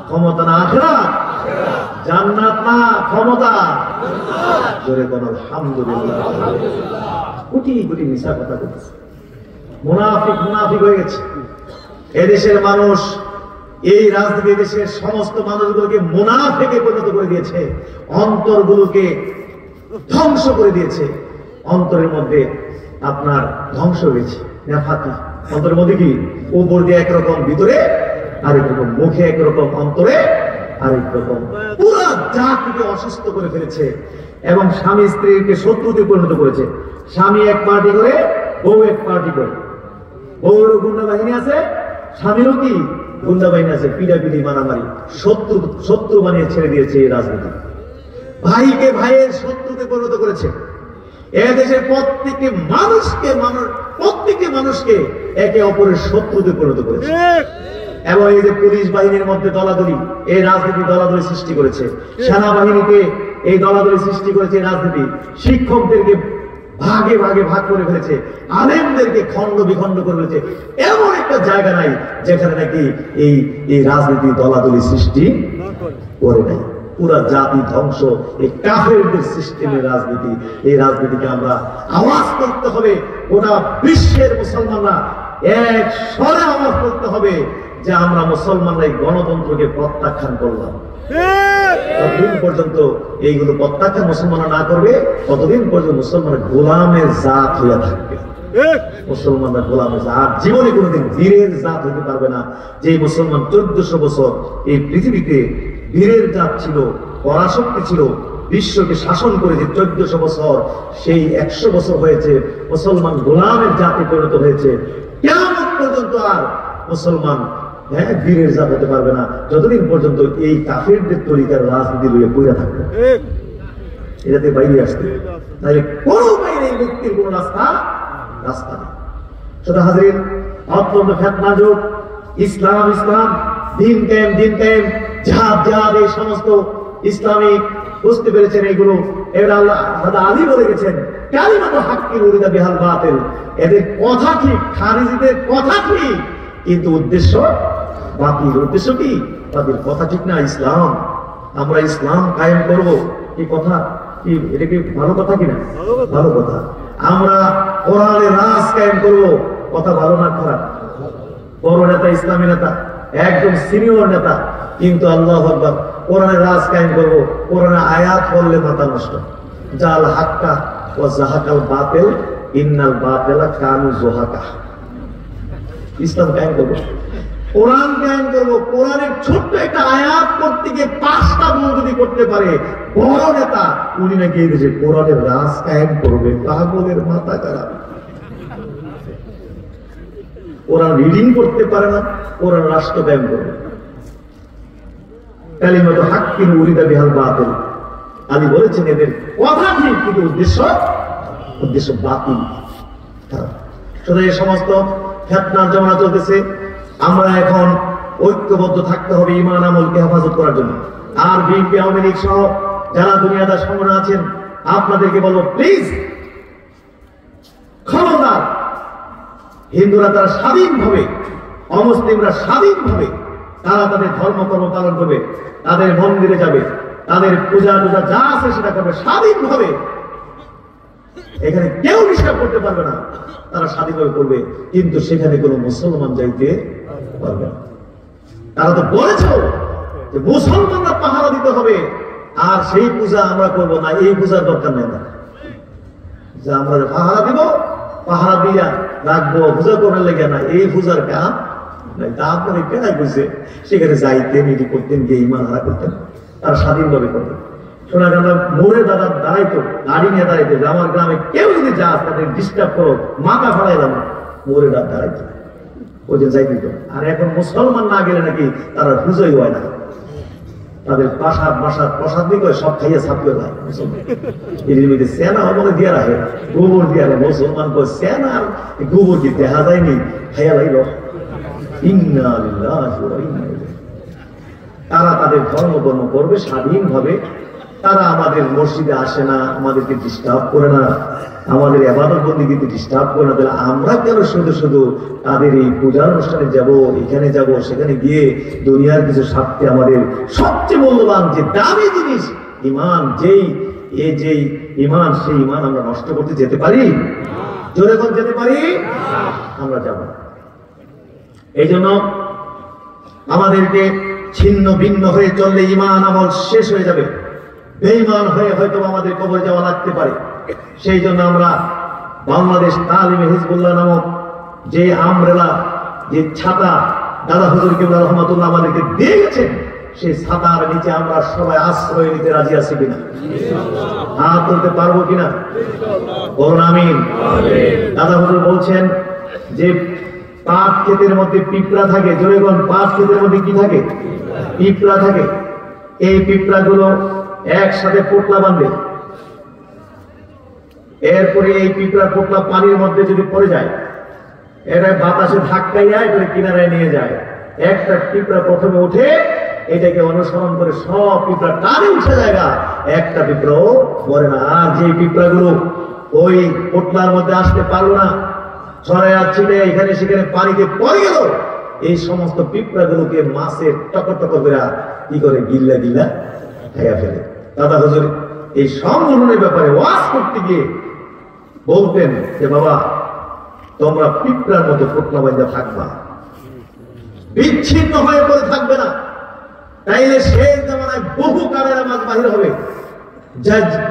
ক্ষমতা না আখিরাত, জান্নাত না ক্ষমতা। জোরে বলেন আলহামদুলিল্লাহ। কোটি কোটি মিশা কথা বলতেছে, মুনাফিক হয়ে গেছে এদেশের মানুষ। এই রাজনীতি দেশের সমস্ত মানুষগুলোকে মুনাফিকে পরিণত করে দিয়েছে, অন্তরগুলোকে ধ্বংস করে দিয়েছে। অন্তরের মধ্যে আপনার ধ্বংস হয়েছে নাফাকি। অন্তরের মধ্যে কি, উপর দিয়ে একরকম, ভিতরে আরেক রকম, মুখে একরকম, অন্তরে আরেক রকম। পুরো জাতিকে অসুস্থ করে ফেলেছে এবং স্বামী স্ত্রীকে শত্রুতে পরিণত করেছে। স্বামী এক পার্টি করে, বউ এক পার্টি করে। বউরও গুন্ডা বাহিনী আছে, স্বামীরও কি গুন্ডা বাহিনী আছে, পিটাপিটি মারামারি, শত্রু বানিয়ে ছেড়ে দিয়েছে এই রাজনীতি। ভাইকে ভাইয়ের শত্রুতে পরিণত করেছে। এদেশের প্রত্যেকটি মানুষকে একে অপরের শত্রুতে পরিণত করেছে। এবং এই যে পুলিশ বাহিনীর মধ্যে দলাদলি, এই রাজনীতি দলাদলি সৃষ্টি করেছে। সেনাবাহিনীতে এই দলাদলি সৃষ্টি করেছে রাজনীতি। শিক্ষকদেরকে ভাগে ভাগে ভাগ করে ফেলেছে, আলেমদেরকে খণ্ড বিখণ্ড করে ফেলেছে। এমন একটা জায়গা নাই যেখানে নাকি এই রাজনীতি দলাদলি সৃষ্টি করে নাই। পুরা জাতি ধ্বংস, এই কাফেরদের সিস্টেমের রাজনীতি। এই রাজনীতিকে আমরা আওয়াজ করতে হবে, গোটা বিশ্বের মুসলমানরা এক স্বরে আওয়াজ করতে হবে যে আমরা মুসলমানরা এই গণতন্ত্রকে প্রত্যাখ্যান করলাম। ততদিন পর্যন্ত এইগুলো প্রত্যাখ্যান মুসলমানরা না করবে, ততদিন পর্যন্ত মুসলমানরা গোলামের জাত হইয়া থাকবে। মুসলমানরা গোলামের জাত, জীবনে কোনোদিন বীরের জাত হইতে পারবে না। যে মুসলমান 1400 বছর এই পৃথিবীতে বীরের জাত ছিল, পরাশক্তি ছিল, বিশ্বকে শাসন করেছে 1400 বছর, সেই 100 বছর হয়েছে মুসলমান গোলামের জাতি পরিণত হয়েছে। কিয়ামত পর্যন্ত আর মুসলমান বীরের জাত হতে পারবে না, যতদিন পর্যন্ত এই কাফেরদের তরিকার রাজনীতি লইয়া পড়ে থাকবে। এটাতে বাইরে আসতে, তাহলে কোনো বাইরে মুক্তির কোন রাস্তা নেই। সেটা হাজির অত্যন্ত ফেতনা যুগ, ইসলাম দিন কায়েম জিহাদ এই সমস্ত ইসলামিক বুঝতে পেরেছেন এগুলো। এবার আল্লাহ আলী বলে গেছেন কালিমাতুল হাক্কি উরিদা বিহাল বাতিল, এদের কথা ঠিক, খারিজিদের কথা ঠিক, কিন্তু উদ্দেশ্য বাতিল। উদ্দেশ্য কি? তাদের কথা ঠিক না। ইসলাম, আমরা ইসলাম কায়েম করব, এই কথা কি? এটা কি ভালো কথা কিনা? ভালো কথা। আমরা কোরআনের রাজ কায়েম করব, কথা ভালো না খারাপ? বড় নেতা, ইসলামী নেতা, একদম সিনিয়র নেতা, কিন্তু আল্লাহু আকবার কোরআনের রাজ কায়েম করব, কোরআনের আয়াত পড়লে মাথা নষ্ট। জাল হাক্কা ওয়া জাহাকাল বাতিল ইন্নাল বাতিলা কানু যুহাকা। ইসলাম কায়েম করব, কোরআন কায়েম করব। কোরআনের ছোট্ট একটা আয়াত করতে গিয়ে 5টা ভুল যদি করতে পারে বড় নেতা, উনি নাকি এই দেশে কোরআনের রাজ কায়েম করবে। পাগলের মাথা খারাপ। কোরআন রিডিং করতে পারে না, কোরআন রাষ্ট্র কায়েম করবে। কালিমাতুল হাক্কি উরিদা বিহাল বাতিল, আলী বলেছেন এদের কথা ঠিক, কিন্তু উদ্দেশ্য বাতিল। শুধু এই সমস্ত ফিতনার জমানা চলতেছে, আমরা এখন ঐক্যবদ্ধ থাকতে হবে ঈমান আমলকে হেফাজত করার জন্য। আর বিএনপি, আওয়ামী লীগ সহ যারা দুনিয়াদার সংগঠন আছেন, আপনাদেরকে বলবো প্লিজ খবরদার, হিন্দুরা তারা স্বাধীনভাবে, অমুসলিমরা স্বাধীনভাবে তারা তাদের ধর্মকর্ম পালন করবে, তাদের মন্দিরে যাবে, তাদের পূজা টুজা যা আছে সেটা করবে স্বাধীনভাবে। এখানে কেউ নিষেধ করতে পারবে না, তারা স্বাধীনভাবে করবে, কিন্তু সেখানে কোনো মুসলমান যাইতে পারবে না। তারা তো বলেছ যে মুসলমানরা পাহারা দিতে হবে, আর সেই পূজা আমরা করবো না, এই পূজার দরকার নেই না, যে আমরা পাহারা দিব, পাহারা দিয়া রাখবো, পূজা করার লেগে না, এই পূজার কাম নাই। তা আপনারা কেনাই বুঝছে সেখানে যাইতেন, এটি করতেন, গিয়ে ঈমান হারা করতেন, তারা স্বাধীনভাবে করতেন। শোনা গেল মোড়ে দাদা দাঁড়াইতো, গাড়ি নিয়ে দাঁড়াইতো, আমার গ্রামে কেউ যদি যাস তাদের ডিস্টার্ব করো, মাথা ফাড়াইলাম, মোড়ে দাঁড়াইতো, ওই যে যাই দিত। আর এখন মুসলমান না গেলে নাকি তারা পুজোই হয় না, তাদের প্রসাদ দিয়ে সব খাইয়ে ছাপিয়ে যায় মুসলমান। এর মধ্যে সেনা বলে দিয়ে রাখে, গোবর দিয়ে রাখে, মুসলমান করে সেনা আর গোবর দিয়ে দেখা যায়নি, খাইয়া লাইল। ইন্না লিল্লাহি ওয়া ইন্না ইলাইহি। তারা তাদের ধর্মকর্ম করবে স্বাধীনভাবে, তারা আমাদের মসজিদে আসে না, আমাদেরকে ডিস্টার্ব করে না, আমাদের ইবাদত বন্দেগীতে ডিস্টার্ব করে না। তাহলে আমরা কেন শুধু শুধু তাদের এই পূজার অনুষ্ঠানে যাব, এখানে যাব, সেখানে গিয়ে দুনিয়ার কিছু স্বার্থে আমাদের সবচেয়ে মূল্যবান যে দামি জিনিস ঈমান, যেই ঈমান, সেই ঈমান আমরা নষ্ট করতে যেতে পারি? জোরে কোন যেতে পারি? আমরা যাব। এই জন্য আমাদেরকে ছিন্ন ভিন্ন হয়ে চললে ঈমান আমল শেষ হয়ে যাবে, বেঈমান হয়ে হয়তো আমাদের কবর যাওয়া লাগতে পারে। সেই জন্য আমরা বাংলাদেশ তালিমে হিজবুল্লাহ নামক যে আমরেলা, যে ছাতা দাদা হুজুর কিবলা রহমাতুল্লাহ আমাদেরকে দিয়ে গেছেন, সেই ছাতার নিচে আমরা সবাই আশ্রয় নিতে রাজি আছি কিনা? হাত তুলতে পারবো কিনা? বলুন আমিন। দাদা হুজুর বলছেন যে পাট ক্ষেতের মধ্যে পিঁপড়া থাকে, জোরে বলুন, পাট ক্ষেতের মধ্যে কি থাকে? পিঁপড়া থাকে। এই পিঁপড়া গুলো একসাথে পোটলা বাঁধে, এরপরে এই পিঁপড়া পোটলা পানির মধ্যে যদি পড়ে যায়, এটা বাতাসে ধাক্কাইয়া এটা কিনারায় নিয়ে যায়। একটা পিঁপড়া প্রথমে উঠে, এটাকে অনুসরণ করে সব পিঁপড়া টানে উঠে জায়গা, একটা পিঁপড়াও মরে না। আর যে পিঁপড়া গুলো ওই পোটলার মধ্যে আসতে পারলো না, ছড়ায় ছিটে এখানে সেখানে পানিতে পড়ে গেল, এই সমস্ত পিঁপড়া গুলোকে মাছের টকর টকর করে কি করে গিল্লা গিল্লা খাইয়া ফেলে। দাদা হুজুর এই সংগঠনের ব্যাপারে ওয়াজ করতে গিয়ে বলতেন যে বাবা, তোমরা পিঁপড়ার মতো পোটলা বাঁধা থাকবা, বিচ্ছিন্ন হয়ে পড়ে থাকবে না, তাইলে শেষ জামানায় বহু কারের মাছ বাহির হবে,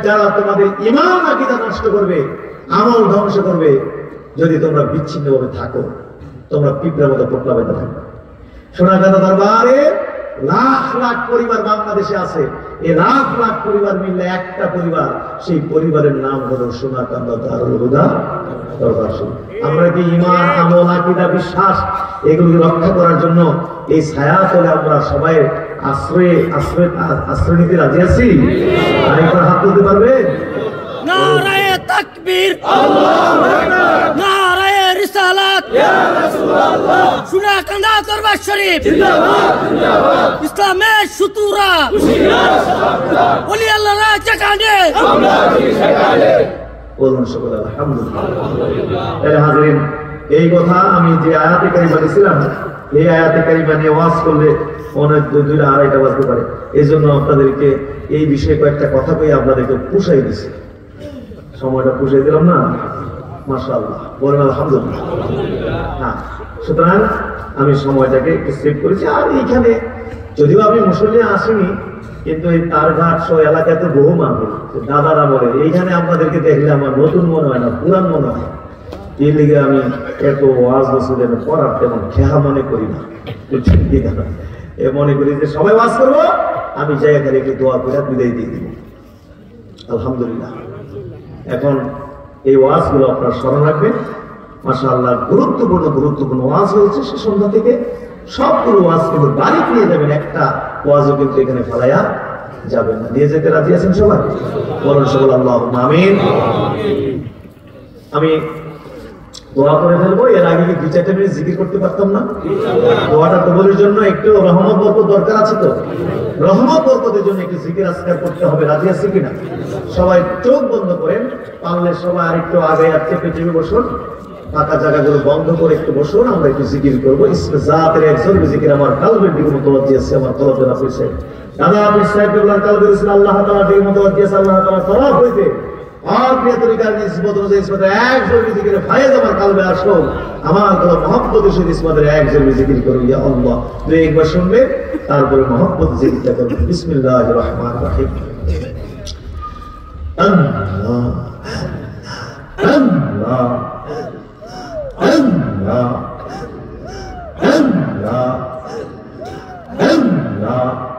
যারা তোমাদের ঈমান আকীদা নষ্ট করবে, আমল ধ্বংস করবে। যদি তোমরা বিচ্ছিন্ন ভাবে থাকো, তোমরা পিঁপড়ার মতো পোটলা বাঁধা থাকবে। সোনাকান্দা দরবারে লাখ লাখ পরিবার বাংলাদেশে আছে, এই লাখ লাখ পরিবার মিললে একটা পরিবার, সেই পরিবারের নাম হলো সোনাকান্দা দারুল হুদা দরবার শরীফ। আমরা কি ঈমান, আমল, আকীদা, বিশ্বাস এগুলোকে রক্ষা করার জন্য এই ছায়াতলে আমরা সবাই আশ্রয় নিতে রাজি আছি? আরেকবার হাত তুলতে পারবে? নারায়ে তাকবীর, আল্লাহু আকবার, নারায়ে রিসালাত, সোনাকান্দা দরবার শরীফ ইসলামের সুতুরা ওলি আল্লাহরা যেখানে বলুন সকলে আলহামদুলিল্লাহ। তাহলে হাজরিন, এই কথা আমি যে আয়াতে কারিমা দিয়েছিলাম, এই আয়াতে কারিমা নিয়ে ওয়াজ করলে অনেক 2-2:30 বাজতে পারে। এই জন্য আপনাদেরকে এই বিষয়ে কয়েকটা কথা কই আপনাদেরকে পুষাই দিছি। সময়টা পুষাই দিলাম না? মাশাআল্লাহ, বলেন আলহামদুলিল্লাহ। হ্যাঁ, সুতরাং আমি সময়টাকে একটু সেভ করেছি। আর এইখানে যদিও আমি মুসল্লি আসিনি, কিন্তু এই তারঘাট সহ এলাকাতে বহু মানুষ দাদারা বলে, এইখানে আপনাদেরকে দেখলে আমার নতুন মনে হয় না, পুরান মনে হয়। এই লিগে আমি এত ওয়াজ বসুদের পড়ার তেমন খেহা মনে করি না, মনে করি যে সবাই ওয়াজ করবো, আমি জায়গা একটু দোয়া করে বিদায় দিয়ে দিব। আলহামদুলিল্লাহ। এখন এই ওয়াজগুলো আপনারা স্মরণ রাখবেন। মাশাআল্লাহ, গুরুত্বপূর্ণ ওয়াজ হয়েছে। সে সন্ধ্যা থেকে সবগুলো ওয়াজ কিন্তু বাড়ি নিয়ে যাবেন, একটা ওয়াজও কিন্তু এখানে ফেলাইয়া যাবেন না। নিয়ে যেতে রাজি আছেন সবাই? বলুন সকল আল্লাহুম্মা আমিন। আমি দোয়া করে ফেলবো। এর আগে কি 2-4 মিনিট জিকির করতে পারতাম না? দোয়াটা কবুলের জন্য একটু রহমত বরকত দরকার আছে তো। রহমত বরকতের জন্য একটু জিকির আজকার করতে হবে। রাজি আছে কিনা? সবাই চোখ বন্ধ করেন, পারলে সবাই আরেকটু আগে চেপে চেপে বসুন, ফাঁকা জায়গাগুলো বন্ধ করে একটু বসুন। আমরা একটু জিকির করবো। জাতের একজন জিকির আমার কালবের দিকে মতবাদ দিয়েছে, আমার তরফের আপনি সাহেব দাদা আপনি সাহেব কালবের আল্লাহ তাআলার দিকে মতবাদ দিয়েছে। আল্লাহ তাআলা তরফ হইতে আপনি তরিকার নিসবত অনুযায়ী ইসমাতের একজন জিকিরে ফায়েজ আমার কালবে আসো, আমার গলা মহব্বতের সাথে ইসমাতের একজন জিকির করুন। ইয়া আল্লাহ, তুই একবার শুনবে, তারপরে মহব্বত জিকিরটা করবে। বিসমিল্লাহির রহমানির রহিম। আল্লাহ আল্লাহ আল্লাহ আল্লাহ আল্লাহ আল্লাহ আল্লাহ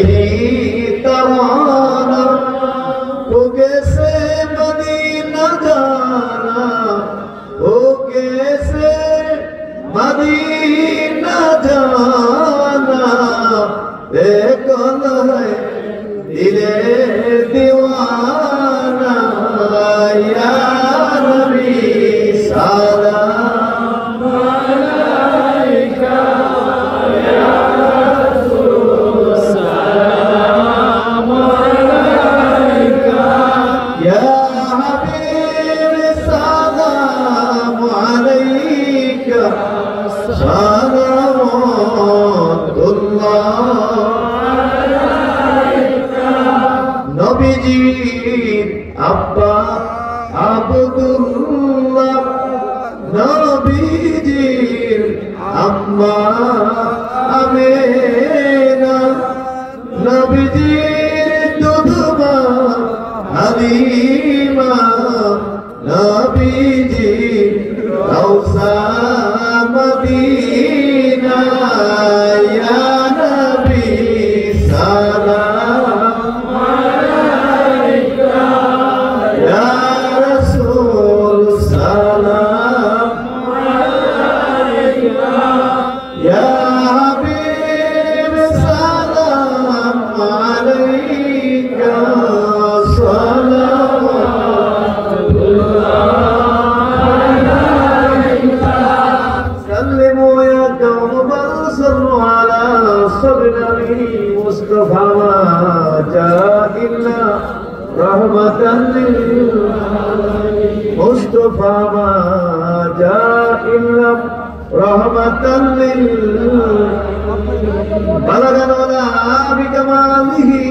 तराना वो कैसे मदीना जाना वो कैसे मदीना जाना कौन है दिले दीवाना या नबी सलाम अलैका या रसूल सलाम अलैका या हबीब सलाम अलैका सलामुल्लाह নবীজির আব্বা আব্দুল্লাহ নবীজির আম্মা আমেনা নবীজির দুধমা হালিমা নবীজির রওজা মদিনা ইয়া নবী সালাম मुस्तफा इल्ला रहमतन लिल मुस्तफा इल्ला रहमतन लिल बलगन वला बिकमालिही